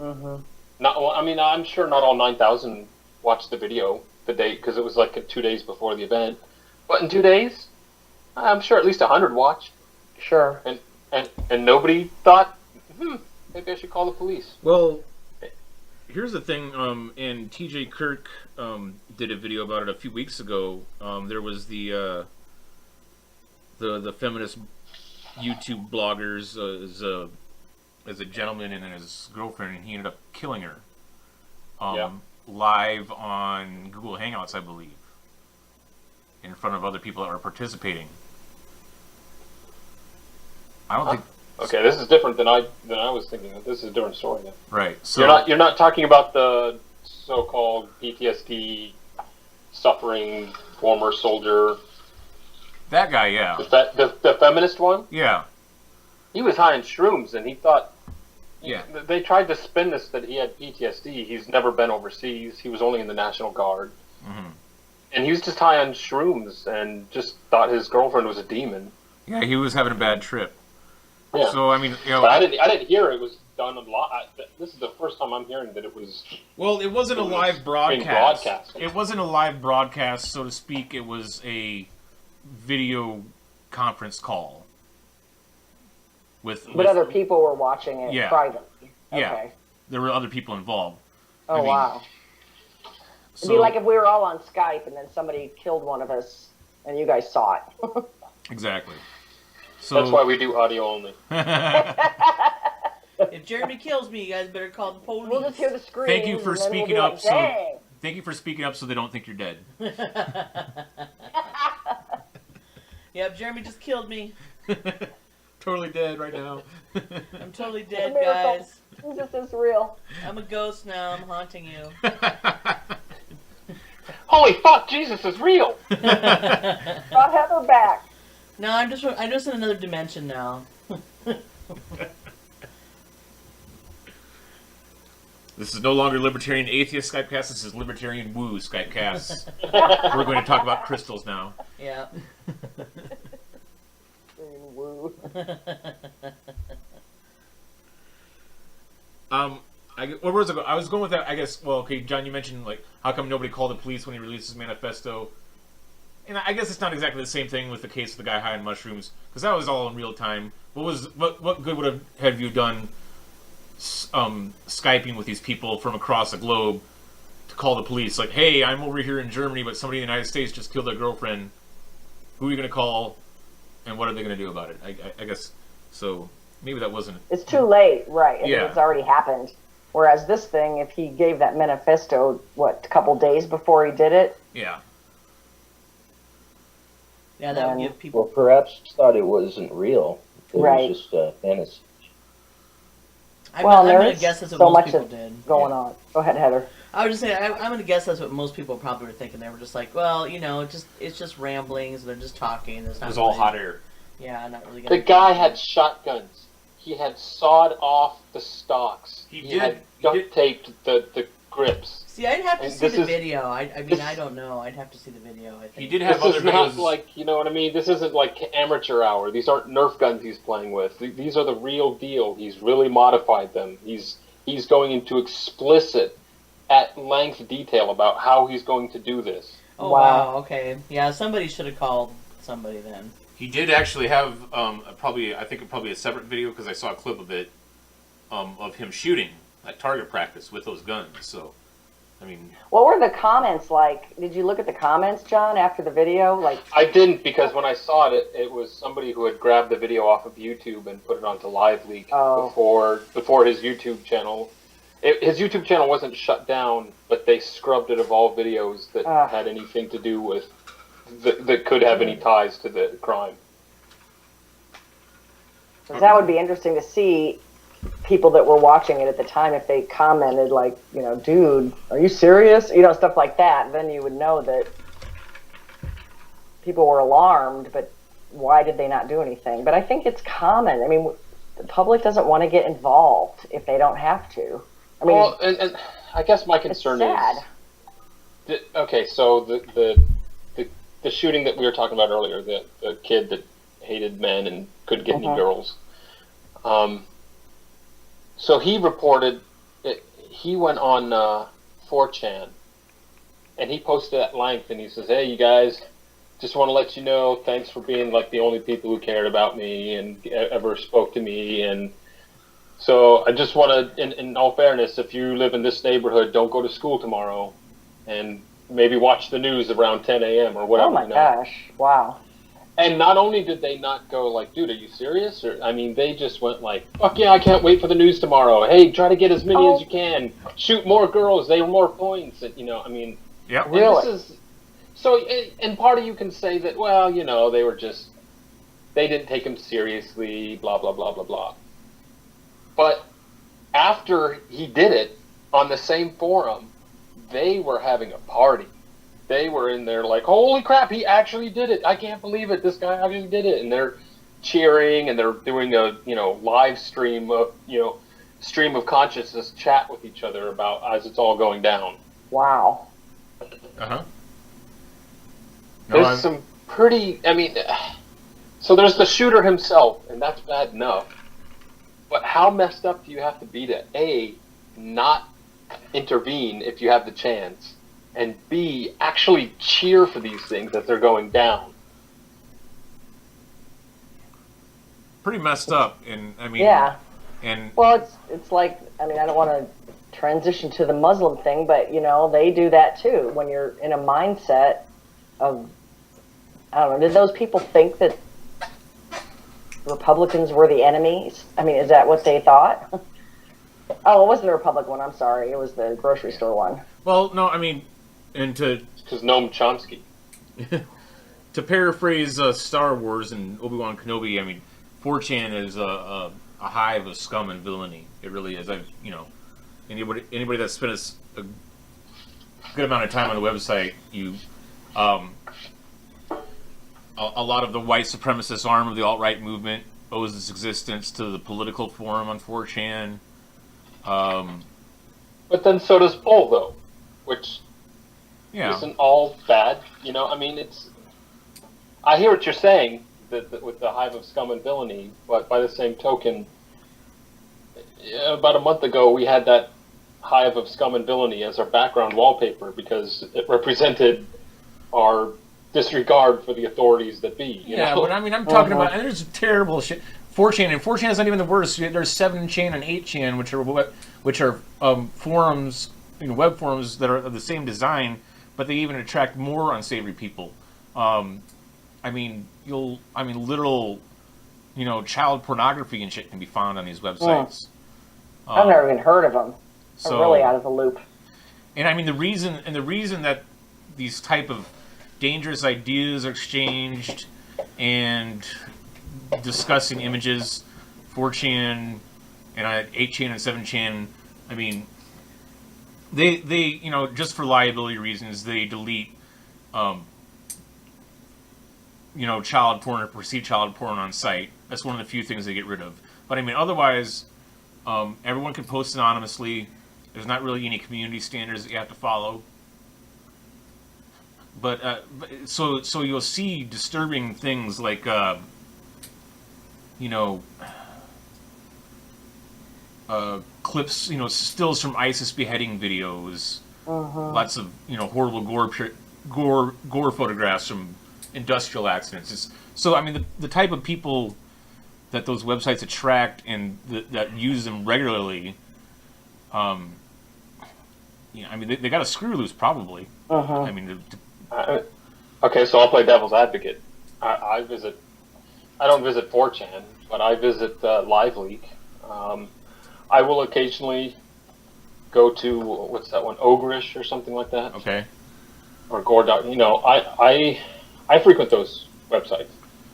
Mm-hmm. I'm sure not all 9,000 watched the video the day, because it was like 2 days before the event. But in 2 days, I'm sure at least 100 watched. Sure. And nobody thought, maybe I should call the police. Well, here's the thing, and TJ Kirk did a video about it a few weeks ago. There was the feminist YouTube bloggers as a gentleman and his girlfriend, and he ended up killing her live on Google Hangouts, I believe, in front of other people that were participating. I Okay, this is different than I was thinking. This is a different story. Then. Right. So You're not talking about the so-called PTSD suffering former soldier. that guy, yeah. The feminist one? Yeah. He was high in shrooms, and he thought. Yeah. They tried to spin this that he had PTSD. He's never been overseas. He was only in the National Guard. Mm-hmm. And he was just high on shrooms and just thought his girlfriend was a demon. Yeah, he was having a bad trip. Yeah. So, I mean, But I didn't hear it was done a lot. This is the first time I'm hearing that it was. Well, it wasn't a live being broadcast. broadcasted. It wasn't a live broadcast, so to speak. It was a video conference call. But other people were watching it Yeah. privately. Yeah. Okay. There were other people involved. Oh, I mean, wow. It'd be like if we were all on Skype and then somebody killed one of us and you guys saw it. Exactly. So That's why we do audio only. If Jeremy kills me, you guys better call the police. We'll just hear the scream. Thank you for and then we'll speaking be up. like, So dang. thank you for speaking up, so they don't think you're dead. Yep, Jeremy just killed me. Totally dead right now. I'm totally It's a dead, miracle. guys. Jesus is real. I'm a ghost now. I'm haunting you. Holy fuck! Jesus is real. Brought Heather back. No, I'm just in another dimension now. This is no longer Libertarian Atheist Skypecast. This is Libertarian Woo Skypecast. We're going to talk about crystals now. Yeah. Woo. Where was I going? I was going with that. I guess. Well, okay, John, you mentioned like how come nobody called the police when he released his manifesto, and I guess it's not exactly the same thing with the case of the guy high on mushrooms because that was all in real time. What good would have you done? Skyping with these people from across the globe to call the police, like, hey, I'm over here in Germany, but somebody in the United States just killed their girlfriend. Who are you going to call, and what are they going to do about it? I guess so. Maybe that wasn't. It's too late, right? I mean, Yeah. it's already happened. Whereas this thing, if he gave that manifesto, a couple days before he did it? Yeah. Yeah, that would give Well, people. perhaps thought it wasn't real. It Right. was just a fantasy. I'm Well, going to there's guess that's what so most much people of did. going on. Go ahead, Heather. I was just saying, I'm going to guess that's what most people probably were thinking. They were just like, well, it's just ramblings. They're just talking. There's It not was all really- hot air. Yeah, not really. The guy had shotguns. He had sawed off the stalks. He had did. duct taped the grips. See, I'd have to And see this the is- video. I mean, this- I don't know. I'd have to see the video. I think. He did have This other is not videos. like, you know what I mean? This isn't like amateur hour. These aren't Nerf guns he's playing with. These are the real deal. He's really modified them. He's going into explicit, at length detail about how he's going to do this. Oh Wow. wow. Okay. Yeah, somebody should have called somebody then. He did actually have probably a separate video because I saw a clip of it of him shooting at target practice with those guns. So, I mean, What were the comments like? Did you look at the comments, John, after the video? Like, I didn't because when I saw it, it was somebody who had grabbed the video off of YouTube and put it onto LiveLeak before his YouTube channel. His YouTube channel wasn't shut down, but they scrubbed it of all videos that had anything to do with that could have any ties to the crime. 'cause that would be interesting to see people that were watching it at the time if they commented like, dude, are you serious? Stuff like that. Then you would know that people were alarmed, but why did they not do anything? But I think it's common. I mean, the public doesn't want to get involved if they don't have to. I mean, Well, and I guess my it's concern sad. is okay. So the shooting that we were talking about earlier, the kid that hated men and couldn't get any girls. So he reported it. He went on 4chan and he posted at length and he says, "Hey, you guys, just want to let you know, thanks for being like the only people who cared about me and ever spoke to me. And so I just want to, in all fairness, if you live in this neighborhood, don't go to school tomorrow and maybe watch the news around 10 a.m. or whatever." Oh my gosh. Wow. And not only did they not go like, "Dude, are you serious?" Or, I mean, they just went like, "Fuck yeah, I can't wait for the news tomorrow. Hey, try to get as many as you can. Shoot more girls. They were more points." And, I mean, yeah. and this is so. And part of you can say that, well, they were just they didn't take him seriously, blah, blah, blah, blah, blah. But after he did it on the same forum, they were having a party. They were in there like, holy crap, he actually did it. I can't believe it. This guy actually did it. And they're cheering, and they're doing a, live stream of, stream of consciousness chat with each other about as it's all going down. Wow. Uh-huh. There's some pretty, so there's the shooter himself, and that's bad enough. But how messed up do you have to be to, A, not intervene if you have the chance, and B, actually cheer for these things as they're going down? Pretty messed up, and Yeah. and Well, it's like, I don't want to transition to the Muslim thing, but they do that too. When you're in a mindset of, I don't know, did those people think that Republicans were the enemies? Is that what they thought? Oh, it wasn't the Republican one. I'm sorry. It was the grocery store one. well, no, and Because Noam Chomsky. to paraphrase Star Wars and Obi-Wan Kenobi, 4chan is a hive of scum and villainy. It really is. Anybody that spent a good amount of time on the website, a lot of the white supremacist arm of the alt-right movement owes its existence to the political forum on 4chan. But then so does Poll, though, which isn't all bad. It's. I hear what you're saying that with the hive of scum and villainy, but by the same token, about a month ago we had that hive of scum and villainy as our background wallpaper because it represented our disregard for the authorities that be. But I'm talking about, and there's terrible shit. 4chan, and 4chan is not even the worst. There's 7chan and 8chan, which are forums, web forums that are of the same design, but they even attract more unsavory people. Literal, child pornography and shit can be found on these websites. I've never even heard of them. I'm really out of the loop. And the reason that these type of dangerous ideas are exchanged and discussing images, 4chan and 8chan and 7chan, they just for liability reasons, they delete child porn or perceived child porn on site. That's one of the few things they get rid of. But otherwise, everyone can post anonymously. There's not really any community standards that you have to follow. But so you'll see disturbing things like clips, stills from ISIS beheading videos, lots of horrible gore photographs from industrial accidents. The type of people that those websites attract and that use them regularly, they got a screw loose probably. Okay, so I'll play devil's advocate. I don't visit 4chan, but I visit LiveLeak. I will occasionally go to, what's that one, Ogreish or something like that. Okay. Or Gore. I frequent those websites.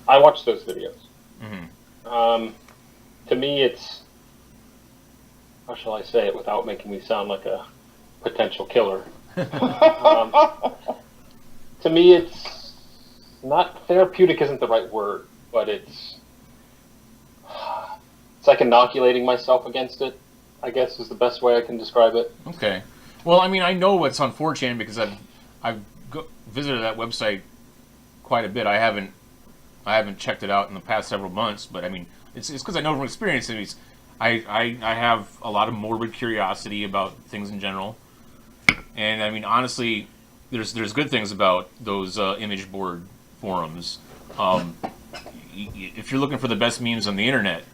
I watch those videos. Mm-hmm. To me, it's, how shall I say it without making me sound like a potential killer? To me, it's not therapeutic. Isn't the right word, but it's like inoculating myself against it, I guess is the best way I can describe it. Okay. Well, I know what's on 4chan because I've visited that website quite a bit. I haven't checked it out in the past several months, but it's because I know from experience. I have a lot of morbid curiosity about things in general, and honestly, there's good things about those image board forums. If you're looking for the best memes on the internet,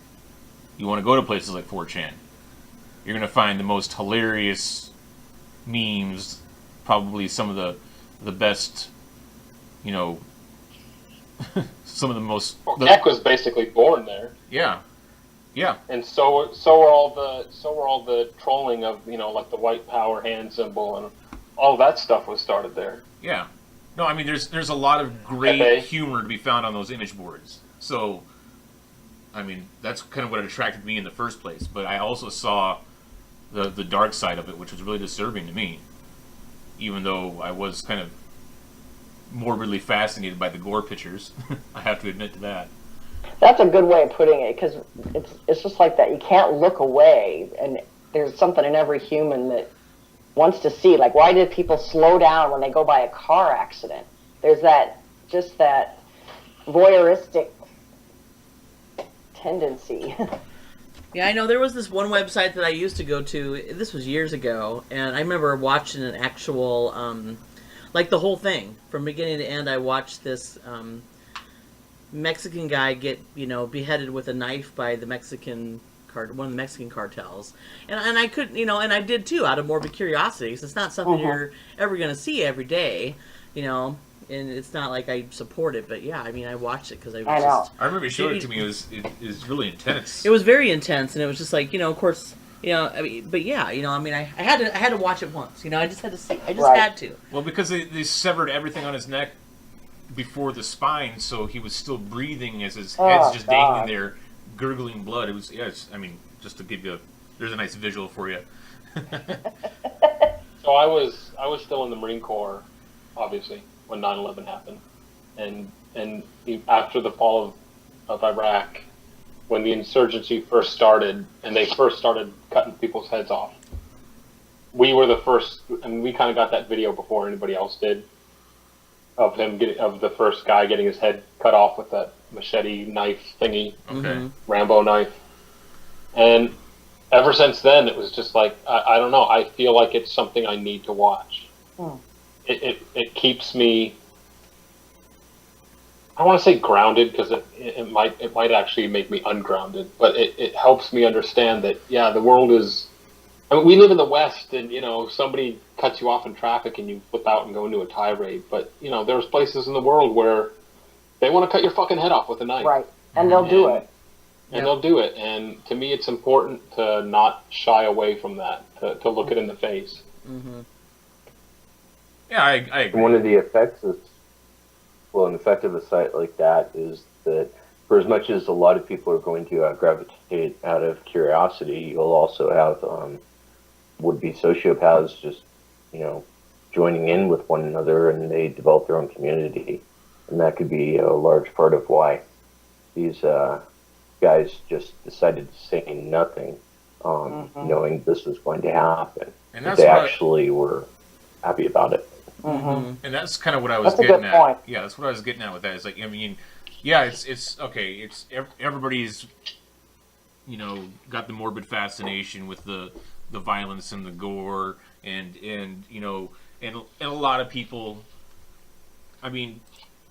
you want to go to places like 4chan. You're going to find the most hilarious memes, probably some of the best, some of the most. Heck was basically born there. Yeah, yeah. And so are all the trolling of like the white power hand symbol and all that stuff was started there. Yeah. No, there's a lot of great humor to be found on those image boards. So, I mean, that's kind of what attracted me in the first place. But I also saw the dark side of it, which was really disturbing to me. Even though I was kind of morbidly fascinated by the gore pictures, I have to admit to that. That's a good way of putting it, because it's just like that. You can't look away, and there's something in every human that wants to see. Like, why did people slow down when they go by a car accident? There's that voyeuristic tendency. Yeah, I know there was this one website that I used to go to. This was years ago, and I remember watching an actual, like the whole thing from beginning to end. I watched this Mexican guy get, beheaded with a knife by the one of the Mexican cartels, and I couldn't, and I did too, out of morbid curiosity. 'Cause it's not something you're ever gonna see every day, and it's not like I support it, but yeah, I mean, I watched it because I remember you showed it to me. It was really intense. It was very intense, and it was just like, of course, I mean, but yeah, I mean, I had to watch it once, I just had to see, I just had to. Well, because they severed everything on his neck before the spine, so he was still breathing as his head's just dangling there, gurgling blood. It was, I mean, just to give you there's a nice visual for you. So I was still in the Marine Corps, obviously, when 9/11 happened, and after the fall of Iraq, when the insurgency first started, and they first started cutting people's heads off, we were the first, and we kind of got that video before anybody else did, of the first guy getting his head cut off with that machete knife thingy, Rambo knife, and ever since then it was just like, I don't know, I feel like it's something I need to watch. It keeps me, I don't want to say grounded, because it might actually make me ungrounded, but it helps me understand that, yeah, the world is, I mean, we live in the West, and somebody cuts you off in traffic and you flip out and go into a tirade, but there's places in the world where they want to cut your fucking head off with a knife, right? And they'll do it. And they'll do it. And to me, it's important to not shy away from that, to look it in the face. Yeah, I agree. One of the effects an effect of a site like that is that for as much as a lot of people are going to gravitate out of curiosity, you'll also have would-be sociopaths just, joining in with one another, and they develop their own community. And that could be a large part of why these guys just decided to say nothing, knowing this was going to happen. And that's they actually were happy about it. And that's kind of what I was That's getting a good at. point. Yeah, that's what I was getting at with that. It's like, I mean, yeah, it's okay. It's everybody's, got the morbid fascination with the violence and the gore, and a lot of people. I mean,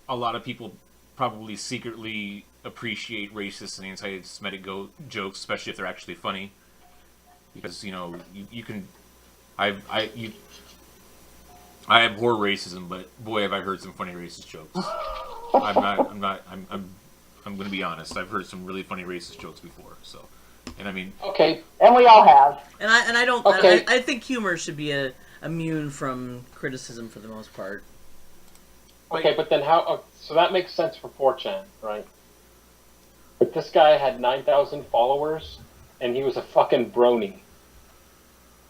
a lot of people probably secretly appreciate racist and anti-Semitic jokes, especially if they're actually funny, because you can. I abhor racism, but boy, have I heard some funny racist jokes. I'm going to be honest. I've heard some really funny racist jokes before. So, and I mean, okay, and we all have. And I don't. Okay. I think humor should be immune from criticism for the most part. Okay, but then how? So that makes sense for 4chan, right? But this guy had 9,000 followers, and he was a fucking brony,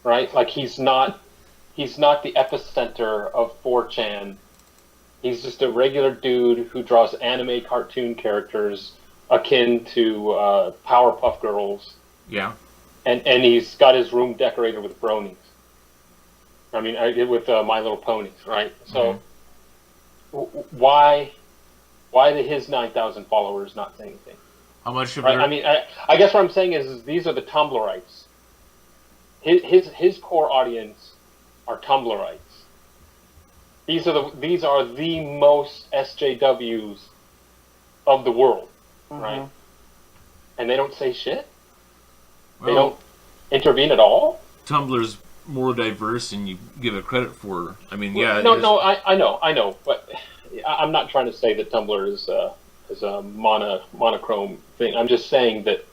right? Like he's not the epicenter of 4chan. He's just a regular dude who draws anime cartoon characters akin to Powerpuff Girls. yeah. And he's got his room decorated with bronies. I mean, with My Little Ponies, right? So why did his 9,000 followers not say anything? How much of Right? I mean, I guess what I'm saying is these are the Tumblrites. His core audience are Tumblrites. These are the most SJWs of the world, right? And they don't say shit. They don't intervene at all. Tumblr's more diverse than you give it credit for. I mean, yeah. I know, but I'm not trying to say that Tumblr is a monochrome thing. I'm just saying that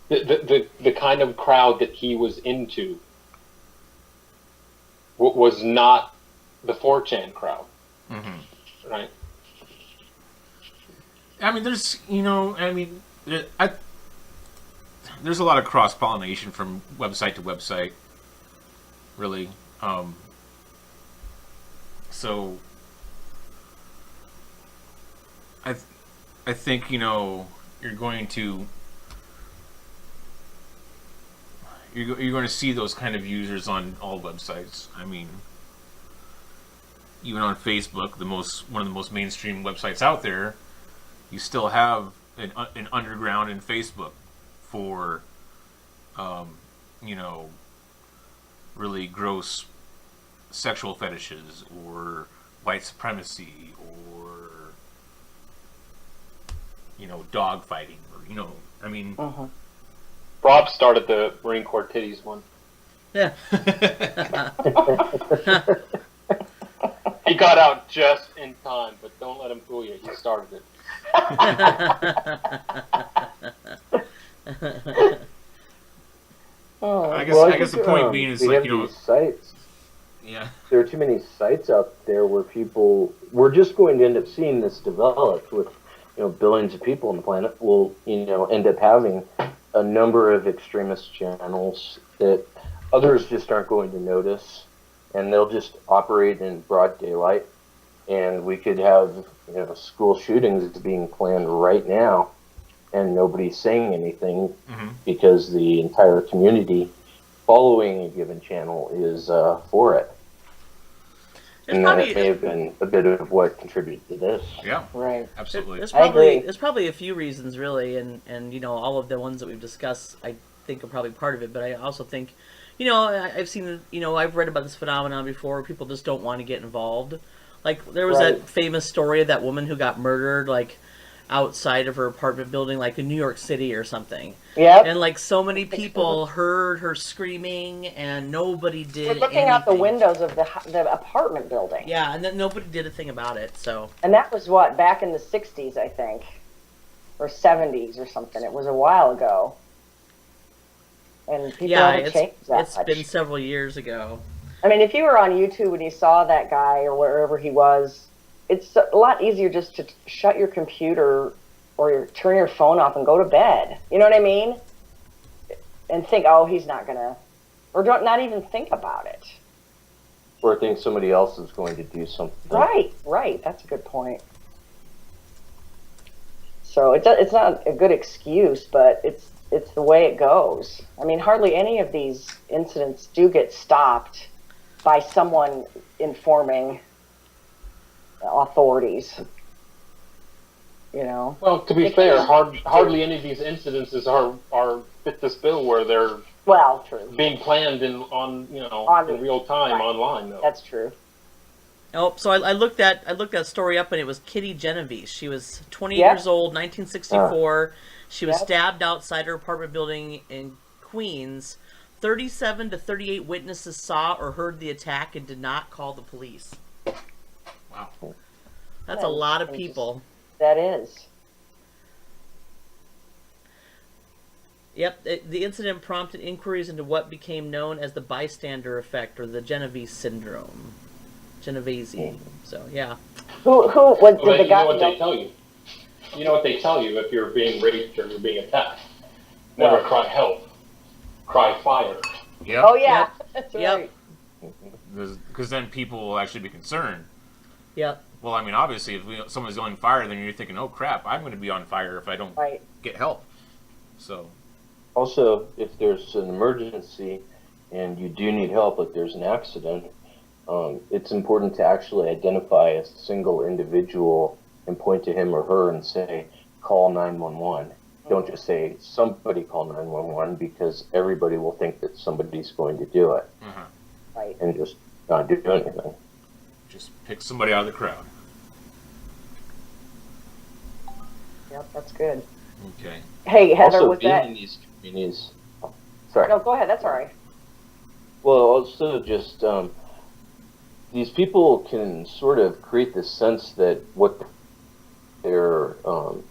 the kind of crowd that he was into was not the 4chan crowd, right? I mean, there's, there's a lot of cross pollination from website to website, really. So I think you're going to you're going to see those kind of users on all websites. I mean, even on Facebook, one of the most mainstream websites out there, you still have an underground in Facebook for, really gross sexual fetishes or white supremacy or, dog fighting or, I mean. Rob started the Marine Corps titties one. Yeah. He got out just in time, but don't let him fool you. He started it. I guess the point being is, like, these sites. Yeah. There are too many sites out there where we're just going to end up seeing this developed with, billions of people on the planet will, end up having a number of extremist channels that others just aren't going to notice, and they'll just operate in broad daylight, and we could have, school shootings being planned right now, and nobody's saying anything because the entire community following a given channel is for it. And that may have been a bit of what contributed to this. Yeah, Right. absolutely. There's probably a few reasons, really, and all of the ones that we've discussed, I think, are probably part of it. But I also think, I've seen, I've read about this phenomenon before. People just don't want to get involved. Like, there was that famous story of that woman who got murdered, like, outside of her apartment building, like in New York City or something. Yep. And like so many people heard her screaming, and nobody did. We're looking anything. out the windows of the apartment building. Yeah, and then nobody did a thing about it. So. And that was what, back in the '60s, I think, or '70s or something. It was a while ago. And people haven't changed that it's much. been several years ago. I mean, if you were on YouTube and you saw that guy or wherever he was, it's a lot easier just to shut your computer or turn your phone off and go to bed. You know what I mean? And think, oh, he's not going to, or don't not even think about it. Or think somebody else is going to do something. Right. That's a good point. So it's not a good excuse, but it's the way it goes. I mean, hardly any of these incidents do get stopped by someone informing authorities. Well, to be fair, hardly any of these incidences are fit this bill where they're true. being planned in real time online, though. That's true. Oh, so I looked that story up, and it was Kitty Genovese. She was 28 years old, 1964. She was stabbed outside her apartment building in Queens. 37 to 38 witnesses saw or heard the attack and did not call the police. Wow. That's a lot of people. That is. Yep, the incident prompted inquiries into what became known as the bystander effect, or the Genovese syndrome. Genovese. So, yeah. What did the guy? You know what they tell you? You know what they tell you if you're being raped or you're being attacked? Never cry help. Cry fire. Yep. Oh yeah, that's right. Because then people will actually be concerned. Yep. Well, I mean, obviously, if someone's on fire, then you're thinking, "Oh crap, I'm going to be on fire if I don't get help." So. Also, if there's an emergency and you do need help, like there's an accident, it's important to actually identify a single individual and point to him or her and say, "Call 911." Don't just say, "Somebody call 911," because everybody will think that somebody's going to do it. Right. And just not do anything. Just pick somebody out of the crowd. Yep, that's good. Okay. Hey, Heather, also, was being that? in these communities. Oh, sorry. No, go ahead. That's all right. Well, also just these people can sort of create this sense that what they're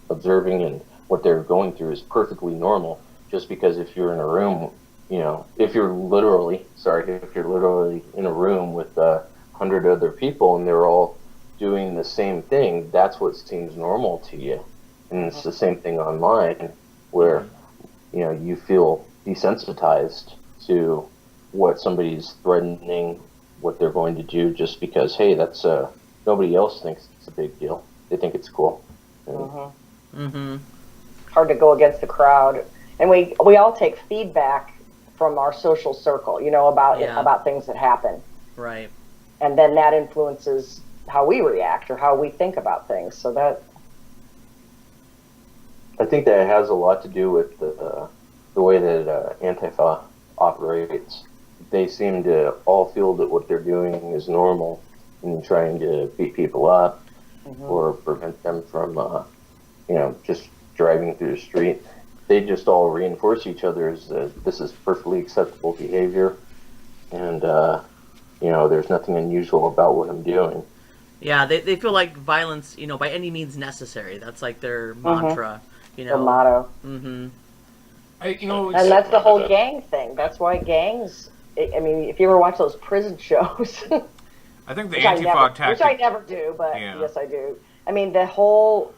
observing and what they're going through is perfectly normal, just because if you're in a room, if you're literally in a room with 100 other people and they're all doing the same thing, that's what seems normal to you. And it's the same thing online, where you feel desensitized to what somebody's threatening, what they're going to do, just because, hey, that's nobody else thinks it's a big deal. They think it's cool. Hard to go against the crowd, and we all take feedback from our social circle, about things that happen, Right. and then that influences how we react or how we think about things. So that, I think that has a lot to do with the way that Antifa operates. They seem to all feel that what they're doing is normal and trying to beat people up or prevent them from, just driving through the street. They just all reinforce each other's this is perfectly acceptable behavior, and there's nothing unusual about what I'm doing. Yeah, they feel like violence, by any means necessary. That's like their mantra, the motto. Mm-hmm. And that's the whole gang thing. That's why gangs, I mean, if you ever watch those prison shows, I think the which Antifa tactic. which I never do, but Yeah. yes, I do. I mean, the whole,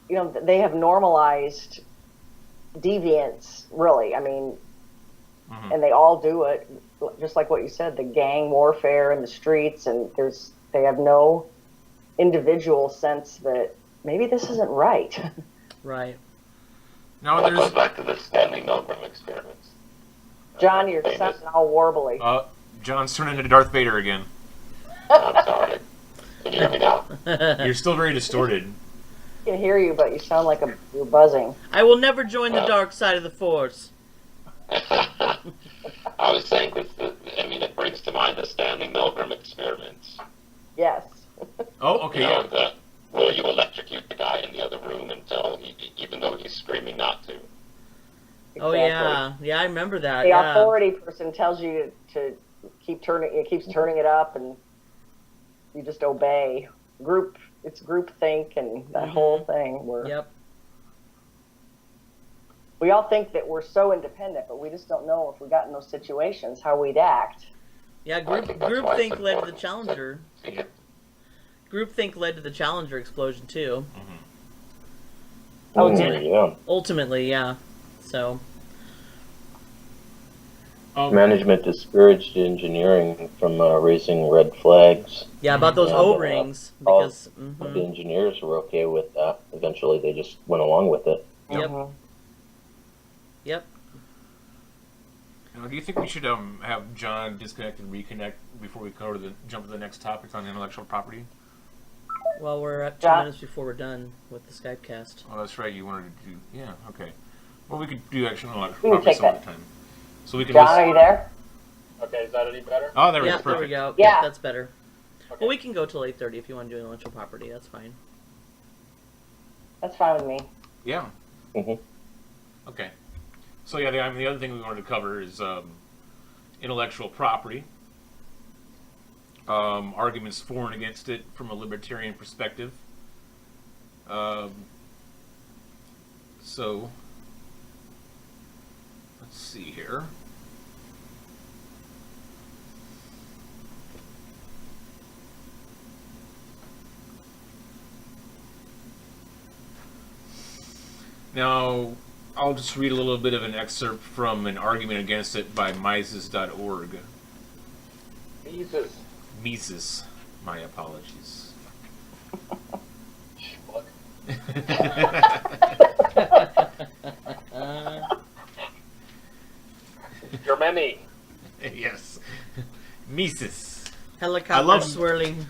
they have normalized deviance, really. I mean, and they all do it, just like what you said, the gang warfare in the streets, and they have no individual sense that maybe this isn't right. Right. Now That goes there's back to the standing milgram experiments. John, you're sounding all warbly. John's turning into Darth Vader again. I'm sorry. Can you hear me now? You're still very distorted. I can hear you, but you sound like you're buzzing. I will never join the dark side of the Force. I was saying it brings to mind the standing milgram experiments. Yes. Oh, okay. Yeah. Will you electrocute the guy in the other room even though he's screaming not to? Oh yeah, I remember that. The Yeah. authority person tells you to keep turning. It keeps turning it up, and you just obey. It's group think and that whole thing. Yep. We all think that we're so independent, but we just don't know if we got in those situations how we'd act. Yeah, groupthink led to the Challenger. Groupthink led to the Challenger explosion too. Oh, did it? Yeah. Ultimately, yeah. So. Management discouraged engineering from raising red flags. Yeah, about those O-rings, because the engineers were okay with that. Eventually, they just went along with it. Yep. Yep. Do you think we should have John disconnect and reconnect before we jump to the next topic on intellectual property? Well, we're at 2 minutes before we're done with the Skypecast. Oh, that's right. You wanted to do. Yeah. Okay. Well, we could do actual intellectual We can property take some that. other time. So we can. John, are you there? Okay, is that any better? Oh, there we Yeah, go. there we Perfect. go. Yeah. Yep, that's better. Okay. Well, we can go till 8:30 if you want to do intellectual property. That's fine. That's fine with me. Yeah. Mhm. Okay. So yeah, the other thing we wanted to cover is intellectual property. Arguments for and against it from a libertarian perspective. So let's see here. Now, I'll just read a little bit of an excerpt from an argument against it by Mises.org. Jesus. Mises. My apologies. What? Germany. Yes. Mises. Helicopter love- swirling.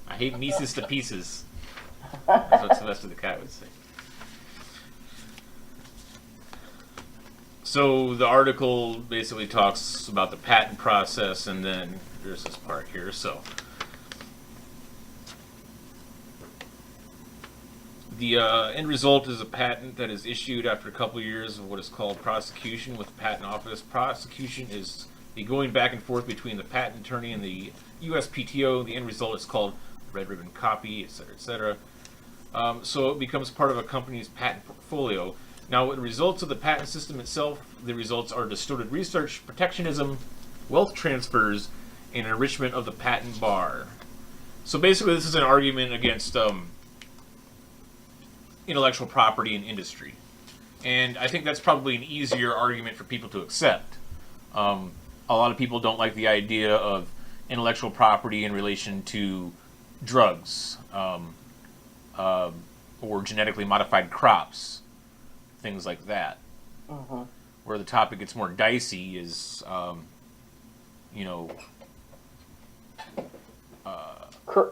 I hate Mises to pieces. That's what Sylvester the Cat would say. So the article basically talks about the patent process, and then there's this part here. So the end result is a patent that is issued after a couple of years of what is called prosecution with the patent office. Prosecution is the going back and forth between the patent attorney and the USPTO. The end result is called red ribbon copy, etc., etc. So it becomes part of a company's patent portfolio. Now, with the results of the patent system itself, the results are distorted research, protectionism, wealth transfers, and enrichment of the patent bar. So basically, this is an argument against intellectual property and industry. And I think that's probably an easier argument for people to accept. A lot of people don't like the idea of intellectual property in relation to drugs, or genetically modified crops, things like that. Mm-hmm. Where the topic gets more dicey is,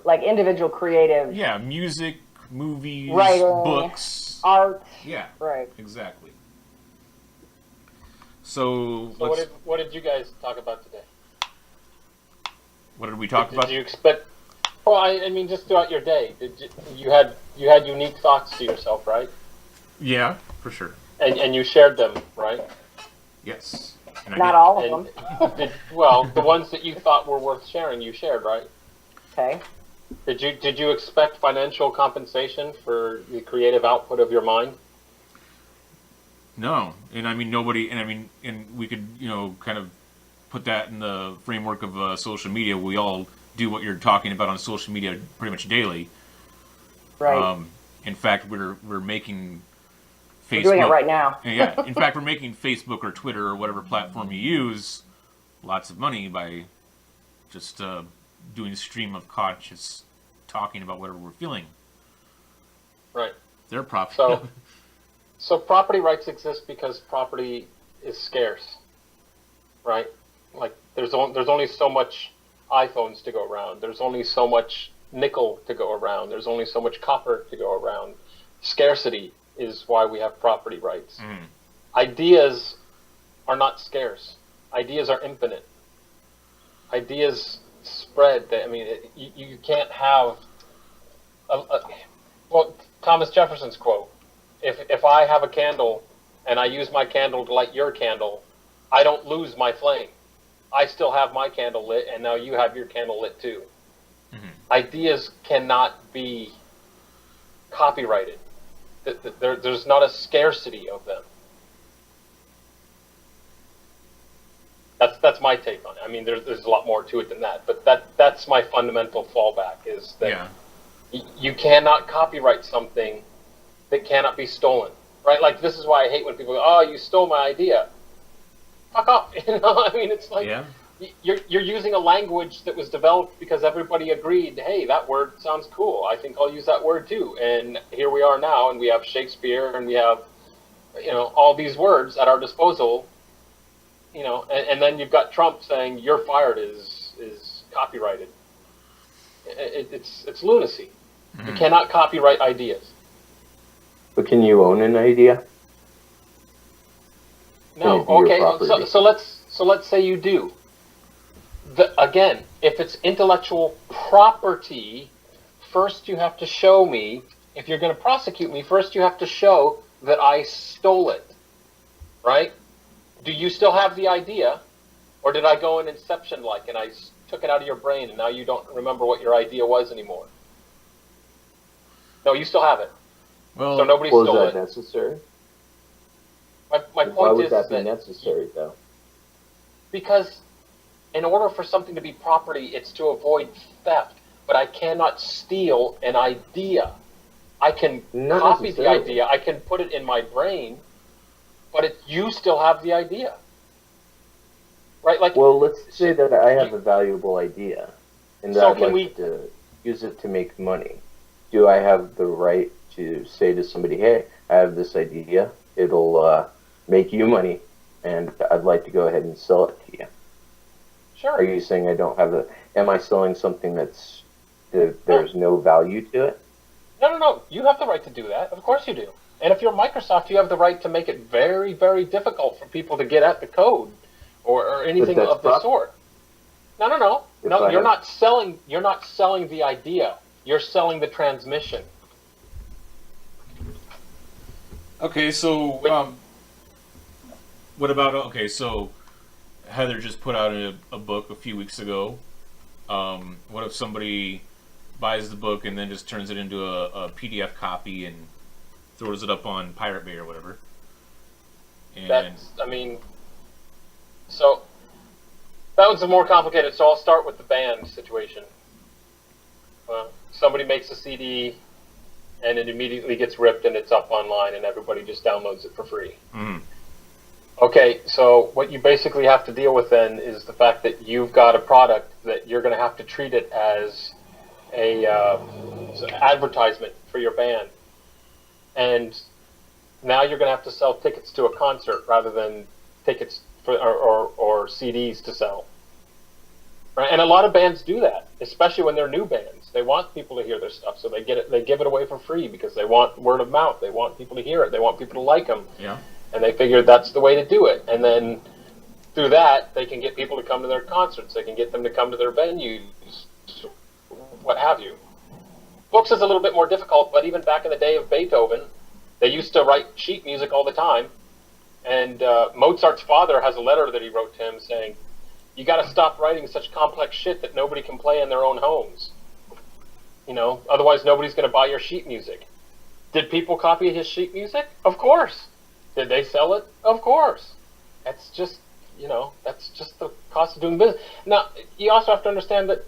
Like individual creative yeah, music, movies, writing, books, art. yeah, Right. exactly. So what did you guys talk about today? what did we talk about? Did you expect? Well, I mean, just throughout your day, you had unique thoughts to yourself, right? Yeah, for sure. And you shared them, right? Yes. And I Not did- all of them. Well, the ones that you thought were worth sharing, you shared, right? Okay. Did you expect financial compensation for the creative output of your mind? No, and I mean nobody, and we could kind of put that in the framework of social media. We all do what you're talking about on social media pretty much daily. Right. In fact, we're making Facebook. We're doing it right now. Yeah, in fact, we're making Facebook or Twitter or whatever platform you use lots of money by just doing stream of conscious talking about whatever we're feeling. Right. They're profit. So property rights exist because property is scarce, right? Like there's only so much iPhones to go around. There's only so much nickel to go around. There's only so much copper to go around. Scarcity is why we have property rights. Ideas are not scarce. Ideas are infinite. Ideas spread. You can't have well, Thomas Jefferson's quote, if I have a candle and I use my candle to light your candle, I don't lose my flame. I still have my candle lit, and now you have your candle lit too. Ideas cannot be copyrighted. There's not a scarcity of them. That's my take on it. I mean, there's a lot more to it than that, but that's my fundamental fallback is that you cannot copyright something that cannot be stolen, right? Like this is why I hate when people go, "Oh, you stole my idea." Fuck off, I mean, it's like you're using a language that was developed because everybody agreed. Hey, that word sounds cool. I think I'll use that word too. And here we are now, and we have Shakespeare, and we have all these words at our disposal. And then you've got Trump saying "you're fired" is copyrighted. It's lunacy. You cannot copyright ideas. But can you own an idea? No. Okay. So let's say you do. Again, if it's intellectual property, first you have to show me. If you're going to prosecute me, first you have to show that I stole it. Right? Do you still have the idea, or did I go in Inception-like and I took it out of your brain and now you don't remember what your idea was anymore? No, you still have it. Well, so nobody stole Was it. that necessary? My point Why would is that be necessary, though? Because in order for something to be property, it's to avoid theft. But I cannot steal an idea. I can Not copy the necessarily. idea. I can put it in my brain, but you still have the idea. Right? Like, Well, let's say that I have a valuable idea, and that So I'd can like we- to use it to make money. Do I have the right to say to somebody, "Hey, I have this idea. It'll make you money, and I'd like to go ahead and sell it to you"? sure. Are you saying I don't have the? Am I selling something there's no value to it? No. You have the right to do that. Of course you do. And if you're Microsoft, you have the right to make it very, very difficult for people to get at the code or anything that's of the sort. No. If No, I you're have- not selling. You're not selling the idea. You're selling the transmission. Okay, so what about so Heather just put out a book a few weeks ago. What if somebody buys the book and then just turns it into a PDF copy and throws it up on Pirate Bay or whatever? And So that one's more complicated. So I'll start with the band situation. Somebody makes a CD, and it immediately gets ripped and it's up online and everybody just downloads it for free. Mm. Okay, so what you basically have to deal with then is the fact that you've got a product that you're going to have to treat it as a advertisement for your band, and now you're going to have to sell tickets to a concert rather than tickets for or CDs to sell. Right? And a lot of bands do that, especially when they're new bands. They want people to hear their stuff, so they give it away for free because they want word of mouth. They want people to hear it. They want people to like them. Yeah. And they figured that's the way to do it. And then through that, they can get people to come to their concerts. They can get them to come to their venues, what have you. Books is a little bit more difficult, but even back in the day of Beethoven, they used to write sheet music all the time. And Mozart's father has a letter that he wrote to him saying, you got to stop writing such complex shit that nobody can play in their own homes. You know, otherwise nobody's going to buy your sheet music. Did people copy his sheet music? Of course. Did they sell it? Of course. That's just, you know, that's just the cost of doing business. Now, you also have to understand that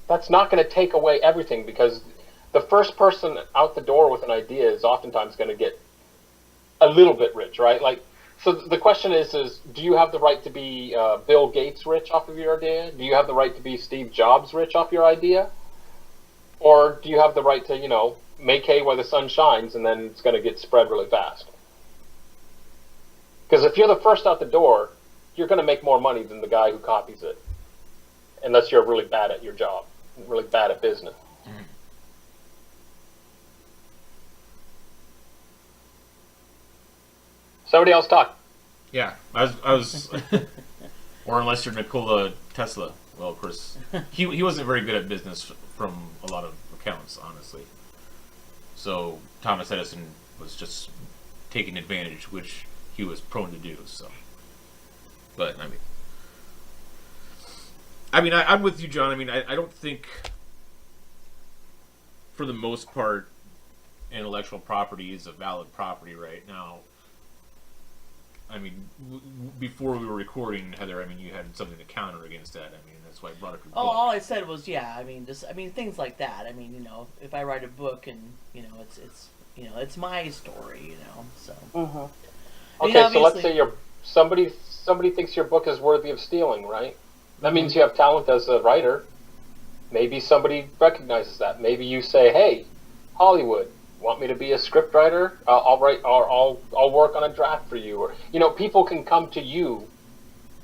that's not going to take away everything, because the first person out the door with an idea is oftentimes going to get a little bit rich, right? Like, so the question is do you have the right to be Bill Gates rich off of your idea? Do you have the right to be Steve Jobs rich off your idea? Or do you have the right to, you know, make hay while the sun shines and then it's going to get spread really fast? Because if you're the first out the door, you're going to make more money than the guy who copies it, unless you're really bad at your job, really bad at business. Mm. Somebody else talk. Yeah, I was or unless you're Nikola Tesla. Well, of course, he wasn't very good at business from a lot of accounts, honestly. So Thomas Edison was just taking advantage, which he was prone to do. So, but I'm with you, John. I mean, I don't think, for the most part, intellectual property is a valid property right now. I mean, before we were recording, Heather, I mean, you had something to counter against that. I mean, that's why I brought up your book. All I said was, yeah, I mean, things like that. I mean, you know, if I write a book and, you know, it's you know, it's my story, you know, so. Mm-hmm. Okay, I mean, so let's say somebody thinks your book is worthy of stealing, right? That means you have talent as a writer. Maybe somebody recognizes that. Maybe you say, "Hey, Hollywood, want me to be a script writer? I'll write, or I'll work on a draft for you." Or, you know, people can come to you.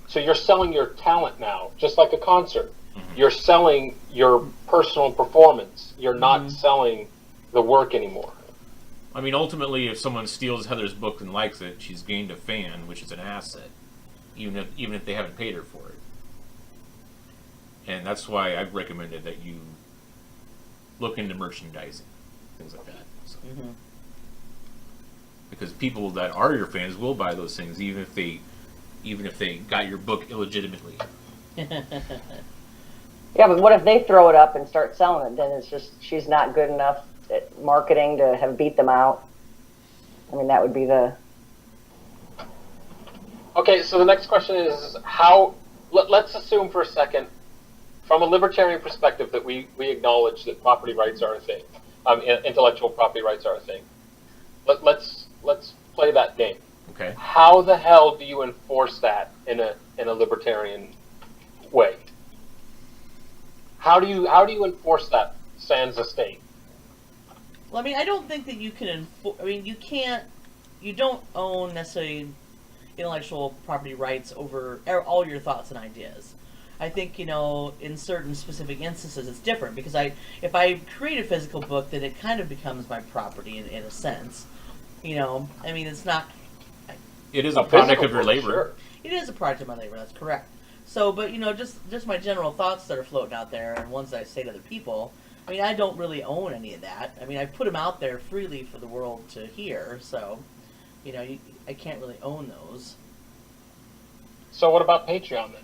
So you're selling your talent now, just like a concert. Mm-hmm. You're selling your personal performance. You're not selling the work anymore. I mean, ultimately, if someone steals Heather's book and likes it, she's gained a fan, which is an asset, even if they haven't paid her for it. And that's why I've recommended that you look into merchandising, things like that. So. Mm-hmm. Because people that are your fans will buy those things, even if they got your book illegitimately. Yeah, but what if they throw it up and start selling it? Then it's just she's not good enough at marketing to have beat them out. I mean, that would be the... Okay, so the next question is how... Let's assume for a second, from a libertarian perspective, that we acknowledge that property rights are a thing. Intellectual property rights are a thing. Let's play that game. Okay. How the hell do you enforce that in a libertarian way? How do you enforce that sans a state? Well, I mean, I don't think that you can I mean, you don't own necessarily intellectual property rights over all your thoughts and ideas. I think, you know, in certain specific instances it's different, because if I create a physical book, then it kind of becomes my property in a sense. You know, I mean, it's not... It is a product of your labor. Sure. It is a product of my labor, that's correct. So, but, you know, just my general thoughts that are floating out there, and ones that I say to other people, I mean, I don't really own any of that. I mean, I put them out there freely for the world to hear, so, you know, I can't really own those. So what about Patreon then?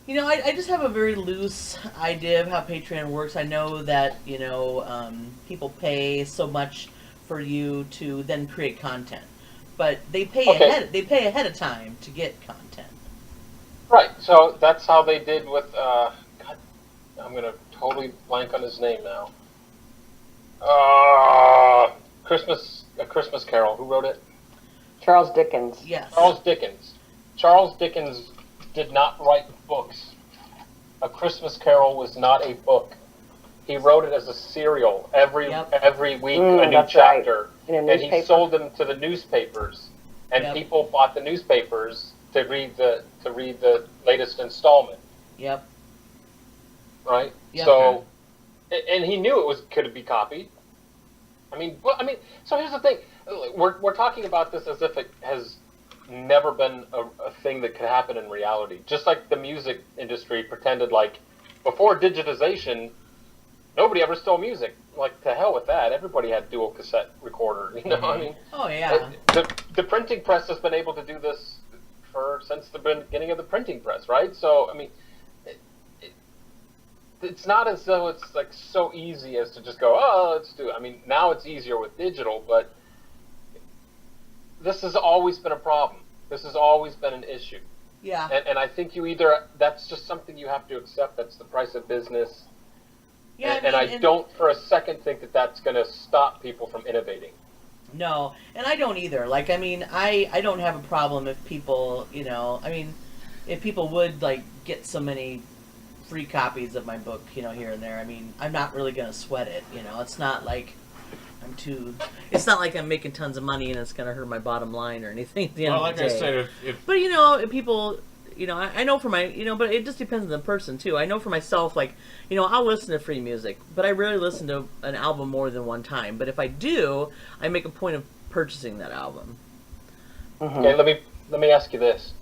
You know, I just have a very loose idea of how Patreon works. I know that, you know, people pay so much for you to then create content, but they pay ahead of time to get content. Right. So that's how they did with I'm gonna totally blank on his name now. A Christmas Carol. Who wrote it? Charles Dickens. Yes. Charles Dickens. Charles Dickens did not write books. A Christmas Carol was not a book. He wrote it as a serial every week, a new That's chapter, right. In a and newspaper. he sold them to the newspapers, and people bought the newspapers to read the latest installment. Yep. Right. Yep. So, and he knew could be copied. So here's the thing: we're talking about this as if it has never been a thing that could happen in reality. Just like the music industry pretended, like before digitization, nobody ever stole music. Like, to hell with that. Everybody had dual cassette recorder. You know, I mean. Oh yeah. The printing press has been able to do this since the beginning of the printing press, right? So I mean. It's not as though it's like so easy as to just go, oh, let's do it. I mean, now it's easier with digital, but this has always been a problem. This has always been an issue. Yeah. And I think that's just something you have to accept. That's the price of business. Yeah. I don't for a second think that that's going to stop people from innovating. No, and I don't either. Like, I mean, I don't have a problem if people, if people would, like, get so many free copies of my book, here and there. I mean, I'm not really going to sweat it, It's not like it's not like I'm making tons of money and it's going to hurt my bottom line or anything at the end of the day. I said, But, if people, I know for my, but it just depends on the person, too. I know for myself, like, I'll listen to free music, but I rarely listen to an album more than one time. But if I do, I make a point of purchasing that album. Okay, let me ask you this.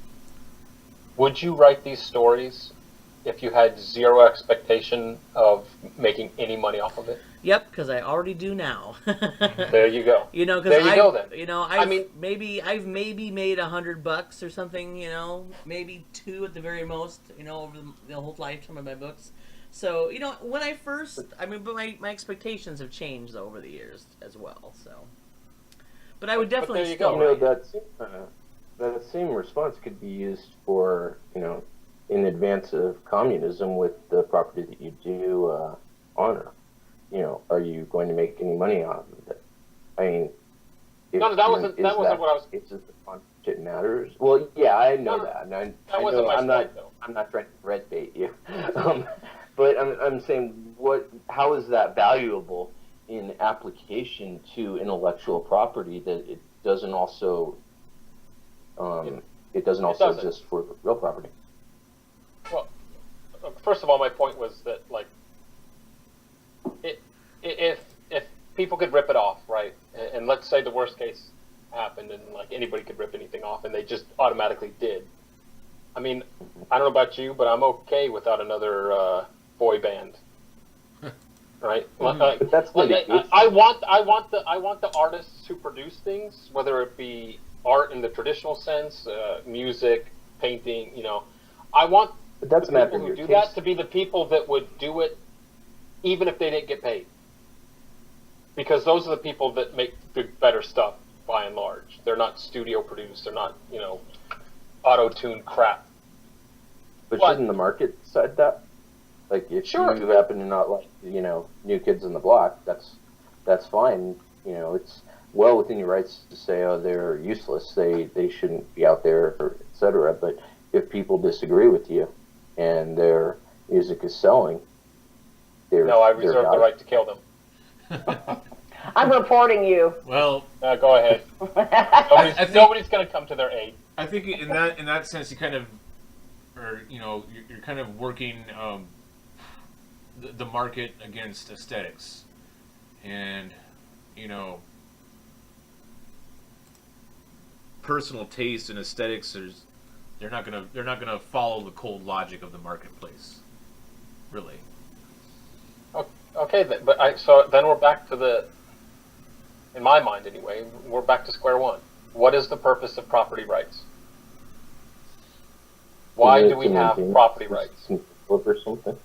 Would you write these stories if you had zero expectation of making any money off of it? Yep, because I already do now. There you go. Because there you go then. I've maybe made $100 or something. Maybe $2 at the very most. Over the whole lifetime of my books. So when I first, but my expectations have changed over the years as well. So, but I would definitely there you still go. write. That same response could be used for in advance of communism with the property that you do honor. Are you going to make any money off of it? I mean, that wasn't what I was. It's just the content matters. Well, yeah, I know that. That wasn't my point, though. I'm not trying to red bait you, but I'm saying how is that valuable in application to intellectual property that it doesn't also exist for real property? Well, first of all, my point was that, like, if people could rip it off, right, and let's say the worst case happened and, like, anybody could rip anything off and they just automatically did. I mean, I don't know about you, but I'm okay without another boy band, right? But that's I want the artists who produce things, whether it be art in the traditional sense, music, painting, I want but that's the people who do that to be the people that would do it even if they didn't get paid. Because those are the people that make the better stuff, by and large. They're not studio produced. They're not, auto-tuned crap. But shouldn't the market decide that? Like, if you happen to not like, New Kids on the Block, that's fine. It's well within your rights to say, oh, they're useless. They shouldn't be out there, etc. But if people disagree with you and their music is selling, no, I reserve the right to kill them. I'm reporting you. Well, go ahead. Nobody's going to come to their aid. I think in that sense, you kind of, or you're kind of working the market against aesthetics, and personal taste and aesthetics. They're not gonna follow the cold logic of the marketplace, really. Okay, so then we're back to in my mind anyway, we're back to square one. What is the purpose of property rights? Why do we have property rights? Over something?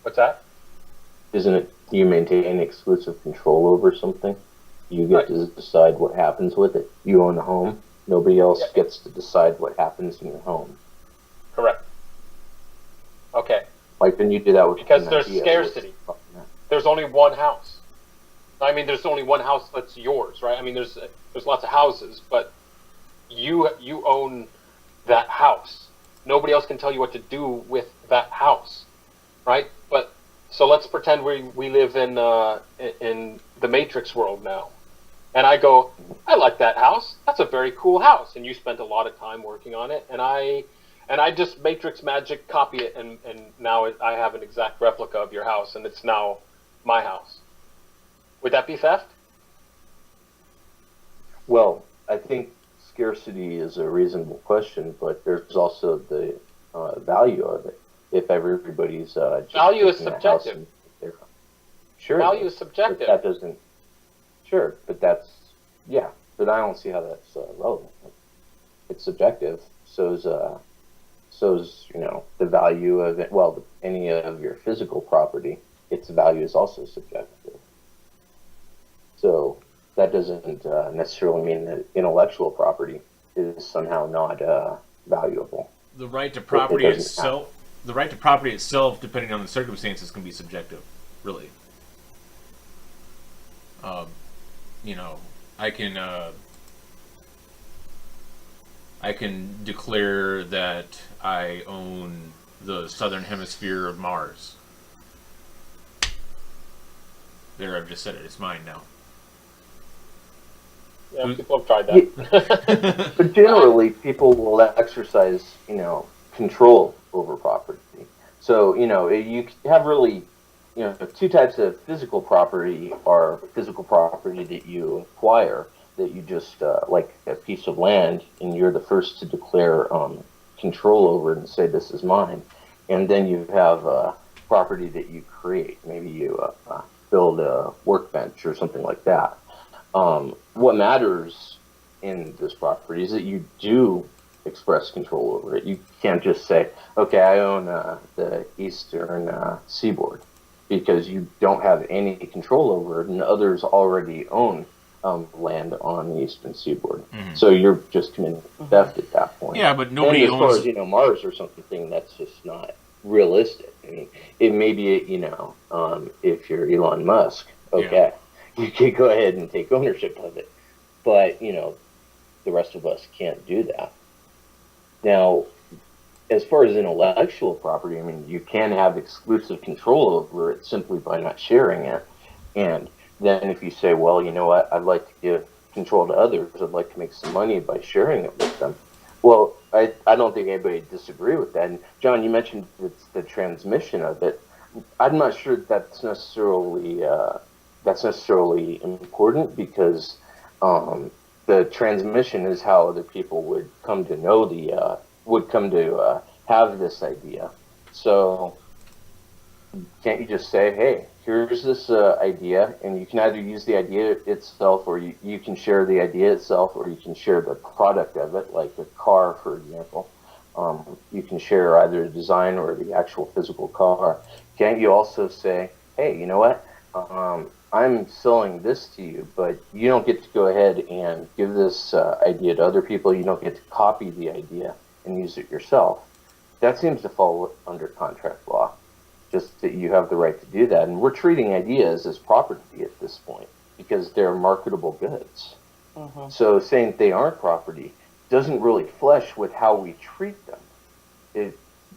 What's that? Isn't it, do you maintain exclusive control over something? You get to decide what happens with it. You own a home. Nobody else gets to decide what happens in your home. Correct. Okay. Like, then you do that with Because an there's idea. scarcity. There's only one house. I mean, there's only one house that's yours, right? I mean, there's lots of houses, but you own that house. Nobody else can tell you what to do with that house, right? But so let's pretend we live in the Matrix world now, and I go, I like that house. That's a very cool house, and you spent a lot of time working on it, and I just Matrix magic copy it, and now I have an exact replica of your house, and it's now my house. Would that be theft? Well, I think scarcity is a reasonable question, but there's also the value of it. If everybody's just Value is taking a house subjective. and sure, Value is subjective. But that doesn't. Sure, but that's yeah. But I don't see how that's relevant. It's subjective. So's the value of it. Well, any of your physical property, its value is also subjective. So that doesn't necessarily mean that intellectual property is somehow not valuable. The right to property itself, depending on the circumstances, can be subjective. Really, I can declare that I own the southern hemisphere of Mars. There, I've just said it. It's mine now. Yeah, people have tried that. But generally, people will exercise, control over property. So, you have really, two types of physical property are physical property that you acquire, that you just, like a piece of land, and you're the first to declare control over it and say, this is mine. And then you have property that you create. Maybe you build a workbench or something like that. What matters in this property is that you do express control over it. You can't just say, okay, I own the eastern seaboard, because you don't have any control over it, and others already own land on the eastern seaboard. Mm-hmm. So you're just committing theft at that point. Yeah, but nobody and as owns... far as, Mars or something, that's just not realistic. I mean, it may be, if you're Elon Musk, okay, you can go ahead and take ownership of it. But, the rest of us can't do that. Now, as far as intellectual property, I mean, you can have exclusive control over it simply by not sharing it. And then if you say, well, you know what, I'd like to give control to others, I'd like to make some money by sharing it with them. Well, I don't think anybody would disagree with that. And John, you mentioned the transmission of it. I'm not sure that's necessarily important, because the transmission is how other people would come to know have this idea. So can't you just say, hey, here's this idea, and you can either use the idea itself, or you can share the idea itself, or you can share the product of it, like a car, for example. You can share either the design or the actual physical car. Can't you also say, hey, you know what? I'm selling this to you, but you don't get to go ahead and give this idea to other people. You don't get to copy the idea and use it yourself. That seems to fall under contract law, just that you have the right to do that. And we're treating ideas as property at this point, because they're marketable goods. Mm-hmm. So saying they aren't property doesn't really flesh with how we treat them.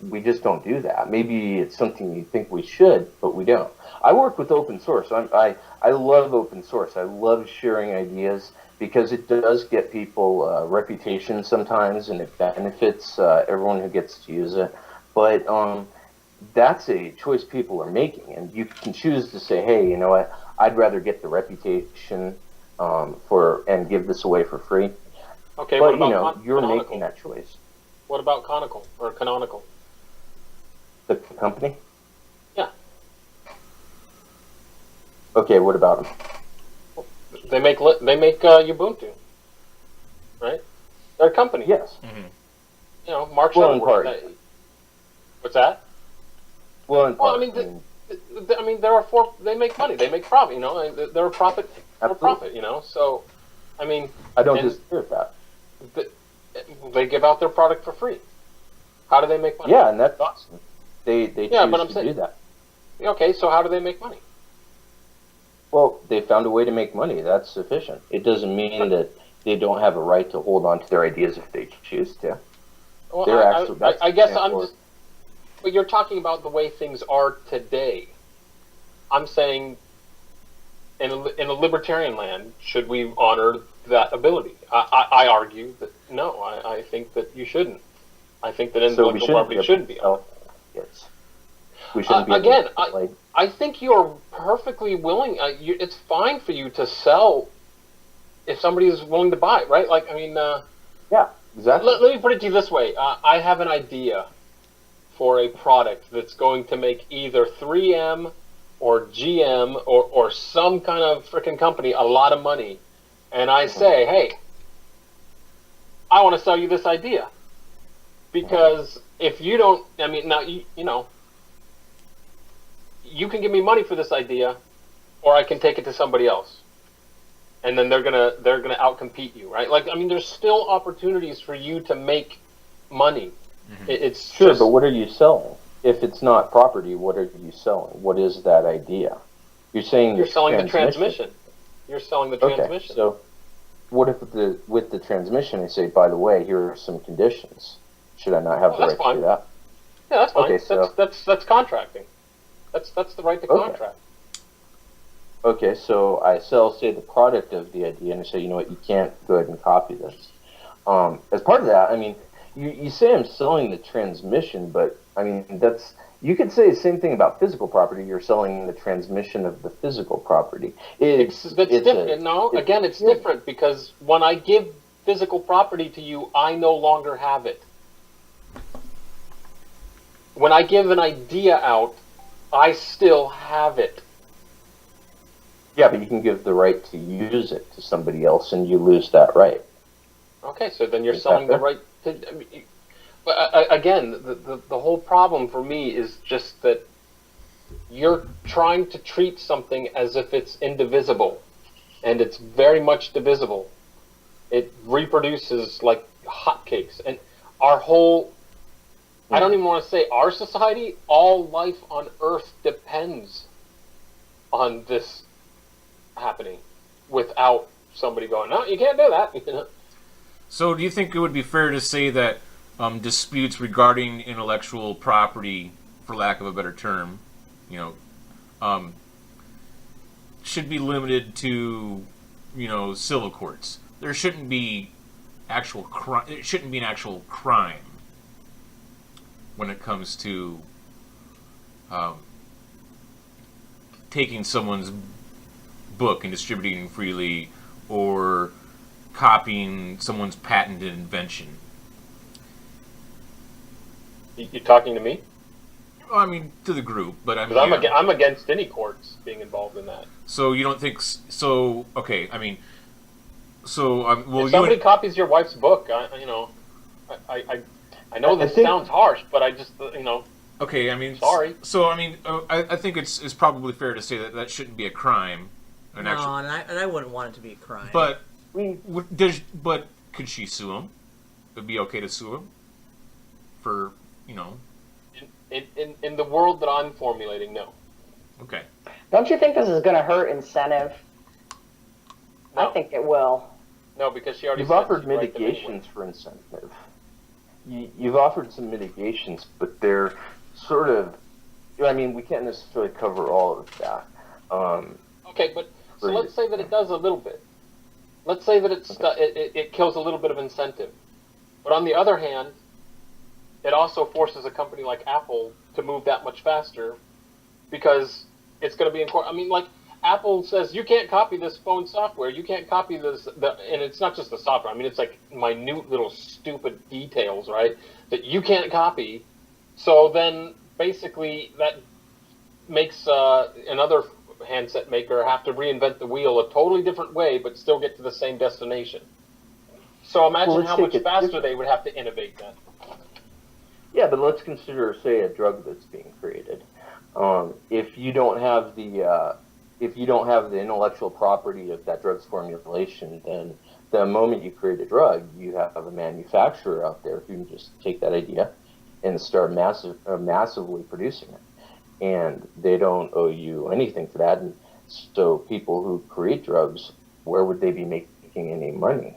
We just don't do that. Maybe it's something you think we should, but we don't. I work with open source. I love open source. I love sharing ideas, because it does get people reputation sometimes, and it benefits everyone who gets to use it. But that's a choice people are making, and you can choose to say, hey, you know what, I'd rather get the reputation and give this away for free. Okay, but what about you're canonical? making that choice. What about conical or canonical? The company? Yeah. Okay, what about them? They make Ubuntu, right? They're a company. Yes. Mm-hmm. Mark Well, in Shuttleworth. part. What's that? Well, in part. I mean, there are four. They make money. They make profit. They're a profit. They're a profit. So, I mean, I don't disagree with that. They give out their product for free. How do they make money? Yeah, and that's awesome. They choose Yeah, but I'm to saying, do that. okay, so how do they make money? Well, they found a way to make money. That's sufficient. It doesn't mean that they don't have a right to hold on to their ideas if they choose to. Well, They're actually. That's I guess an I'm example just. But you're talking about the way things are today. I'm saying, in a libertarian land, should we honor that ability? I argue that no. I think that you shouldn't. I think that So we intellectual shouldn't property be shouldn't be able honored. to sell. Yes. We shouldn't be Again, able to, like, I think you're perfectly willing. It's fine for you to sell if somebody is willing to buy, right? Like, I mean, yeah, exactly. let me put it to you this way. I have an idea for a product that's going to make either 3M or GM or some kind of freaking company a lot of money. And I say, hey, I want to sell you this idea. Because if you don't, I mean, now, you know, you can give me money for this idea, or I can take it to somebody else. And then they're gonna outcompete you, right? Like, I mean, there's still opportunities for you to make money. It's Sure, just, but what are you selling? If it's not property, what are you selling? What is that idea? You're saying you're the selling the transmission. You're selling the transmission. Okay, so what if with the transmission I say, by the way, here are some conditions? Should I not have the right to do that? Yeah, that's fine. Okay, so that's contracting. That's the right to contract. Okay, so I sell, say, the product of the idea, and I say, you know what, you can't go ahead and copy this. As part of that, I mean, you say I'm selling the transmission, but I mean, you could say the same thing about physical property. You're selling the transmission of the physical property. It's different. It's different because when I give physical property to you, I no longer have it. When I give an idea out, I still have it. Yeah, but you can give the right to use it to somebody else, and you lose that right. Okay, so then you're selling the right to. I mean, but again, the whole problem for me is just that you're trying to treat something as if it's indivisible, and it's very much divisible. It reproduces like hotcakes, and our whole. I don't even want to say our society. All life on Earth depends on this happening without somebody going, no, you can't do that. So do you think it would be fair to say that disputes regarding intellectual property, for lack of a better term, should be limited to, civil courts? There shouldn't be actual crime. It shouldn't be an actual crime when it comes to taking someone's book and distributing freely, or copying someone's patented invention. You talking to me? Well, I mean, to the group, but I mean, I'm against any courts being involved in that. So you don't think so? Okay, I mean, so well, if somebody copies your wife's book, I know this sounds harsh, but I just Okay, I mean, sorry. So I mean, I think it's probably fair to say that shouldn't be a crime. And I wouldn't want it to be a crime. But could she sue him? It'd be okay to sue him for In the world that I'm formulating, no. Okay. Don't you think this is going to hurt incentive? No. I think it will. No, because she already. You've offered mitigations for incentive. You've offered some mitigations, but they're sort of. I mean, we can't necessarily cover all of that. Okay, but so let's say that it does a little bit. Let's say that it kills a little bit of incentive, but on the other hand, it also forces a company like Apple to move that much faster because it's going to be in court. I mean, like Apple says, you can't copy this phone software. You can't copy this, and it's not just the software. I mean, it's like minute little stupid details, right? That you can't copy. So then, basically, that makes another handset maker have to reinvent the wheel a totally different way, but still get to the same destination. So imagine how much faster they would have to innovate then. Yeah, but let's consider, say, a drug that's being created. If you don't have the intellectual property of that drug's formulation, then the moment you create a drug, you have a manufacturer out there who can just take that idea and start massively producing it. And they don't owe you anything for that. And so people who create drugs, where would they be making any money?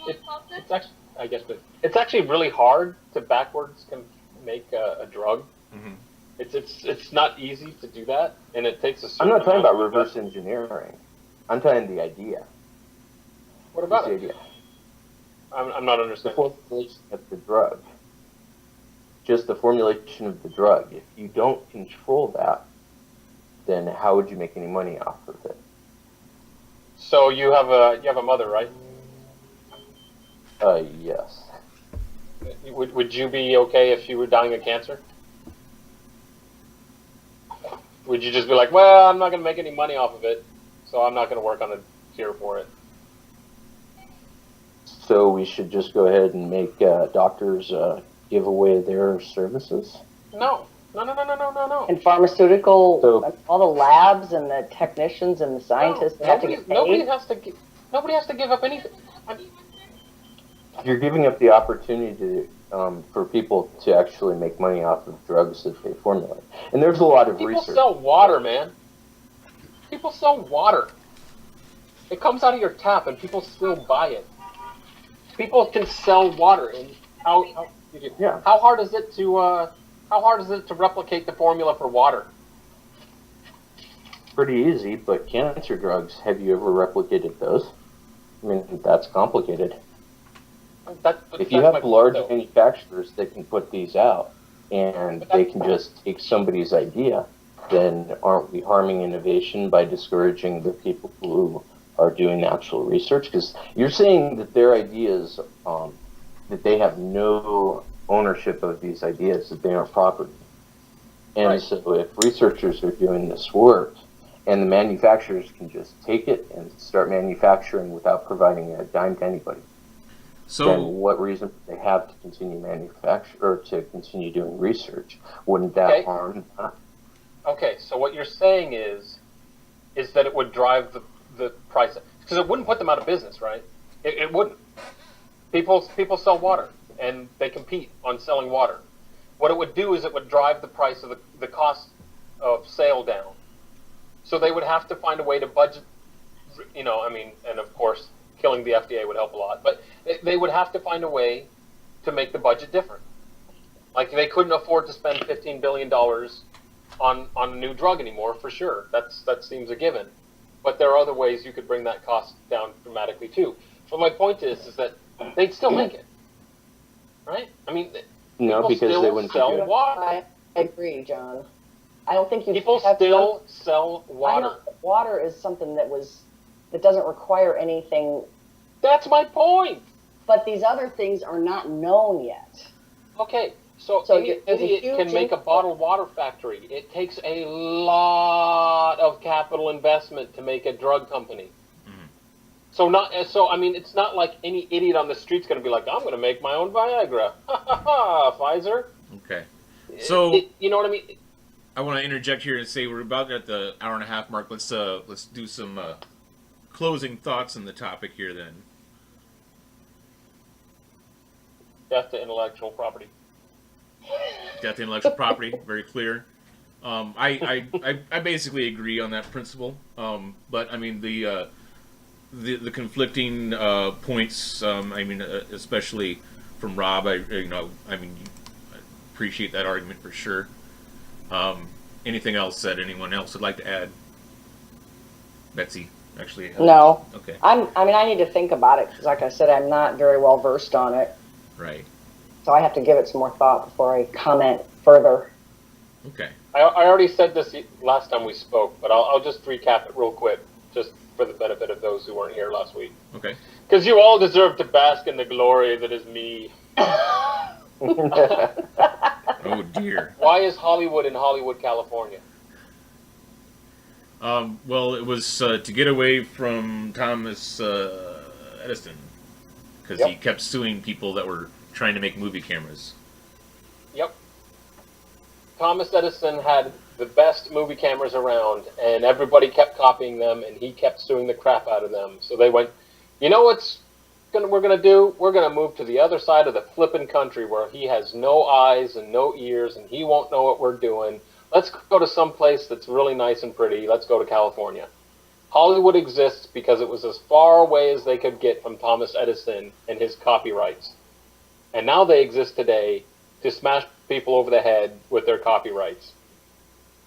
It's actually, I guess, but it's actually really hard to backwards make a drug. Mm-hmm. It's not easy to do that, and it takes a. I'm not talking about amount of reverse engineering. I'm talking the idea. What about the it? idea? I'm not The understanding. formulation of the drug. Just the formulation of the drug. If you don't control that, then how would you make any money off of it? So you have a mother, right? Yes. Would you be okay if she were dying of cancer? Would you just be like, well, I'm not going to make any money off of it, so I'm not going to work on a cure for it? So we should just go ahead and make doctors give away their services? No. And pharmaceutical, So- all the labs and the technicians and the scientists No, have to get paid. nobody has to give up anything. You're giving up the opportunity for people to actually make money off of drugs that they formulate. And there's a lot of People research. sell water, man. People sell water. It comes out of your tap, and people still buy it. People can sell water, and Yeah. how hard is it to replicate the formula for water? Pretty easy, but cancer drugs, have you ever replicated those? I mean, that's complicated. If you have large manufacturers that can put these out and they can just take somebody's idea, then aren't we harming innovation by discouraging the people who are doing the actual research? Because you're saying that their ideas, that they have no ownership of these ideas, that they aren't property. And Right. so if researchers are doing this work and the manufacturers can just take it and start manufacturing without providing a dime to anybody, then So, what reason would they have to continue manufacture or to continue doing research? Wouldn't that Okay. harm that? Okay, so what you're saying is that it would drive the price, because it wouldn't put them out of business, right? It wouldn't. People sell water, and they compete on selling water. What it would do is it would drive the price of the cost of sale down. So they would have to find a way to budget, and of course, killing the FDA would help a lot, but they would have to find a way to make the budget different. Like, they couldn't afford to spend $15 billion on a new drug anymore, for sure. That seems a given. But there are other ways you could bring that cost down dramatically, too. So my point is that they'd still make it. Right? I mean, No, people because still they wouldn't sell do it. water. I agree, John. I don't think you People have still sell I water. know water is something that doesn't require anything, That's my point. but these other things are not known yet. Okay, so So any there's a idiot huge can make a bottled water factory. It takes a lot of capital investment to make a drug company. So I mean, it's not like any idiot on the street's going to be like, I'm going to make my own Viagra. Ha ha ha, Pfizer. okay. So You know what I mean? I want to interject here and say we're about at the hour and a half mark. Let's do some closing thoughts on the topic here then. Death to intellectual property. Death to intellectual property, very clear. I basically agree on that principle. But I mean the conflicting points. I mean, especially from Rob. I appreciate that argument for sure. Anything else that anyone else would like to add? Betsy, actually. No. Okay. I need to think about it, because like I said, I'm not very well versed on it. Right. So I have to give it some more thought before I comment further. Okay. I already said this last time we spoke, but I'll just recap it real quick, just for the benefit of those who weren't here last week. Okay. Because you all deserve to bask in the glory that is me. Oh dear. Why is Hollywood in Hollywood, California? Well, it was to get away from Thomas Edison, because he Yep. kept suing people that were trying to make movie cameras. Yep. Thomas Edison had the best movie cameras around, and everybody kept copying them, and he kept suing the crap out of them. So they went, you know what's we're gonna do? We're gonna move to the other side of the flippin' country where he has no eyes and no ears, and he won't know what we're doing. Let's go to some place that's really nice and pretty. Let's go to California. Hollywood exists because it was as far away as they could get from Thomas Edison and his copyrights. And now they exist today to smash people over the head with their copyrights.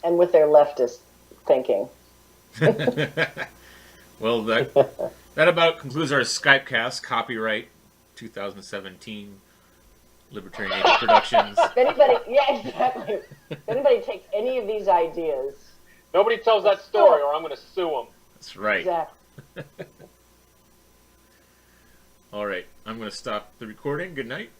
And with their leftist thinking. Well, that about concludes our Skypecast, copyright 2017, Libertarian Atheist Productions. If anybody, yeah, exactly. If anybody takes any of these ideas, Nobody tells that story or I'm going to sue them. That's right. exactly. All right, I'm going to stop the recording. Good night.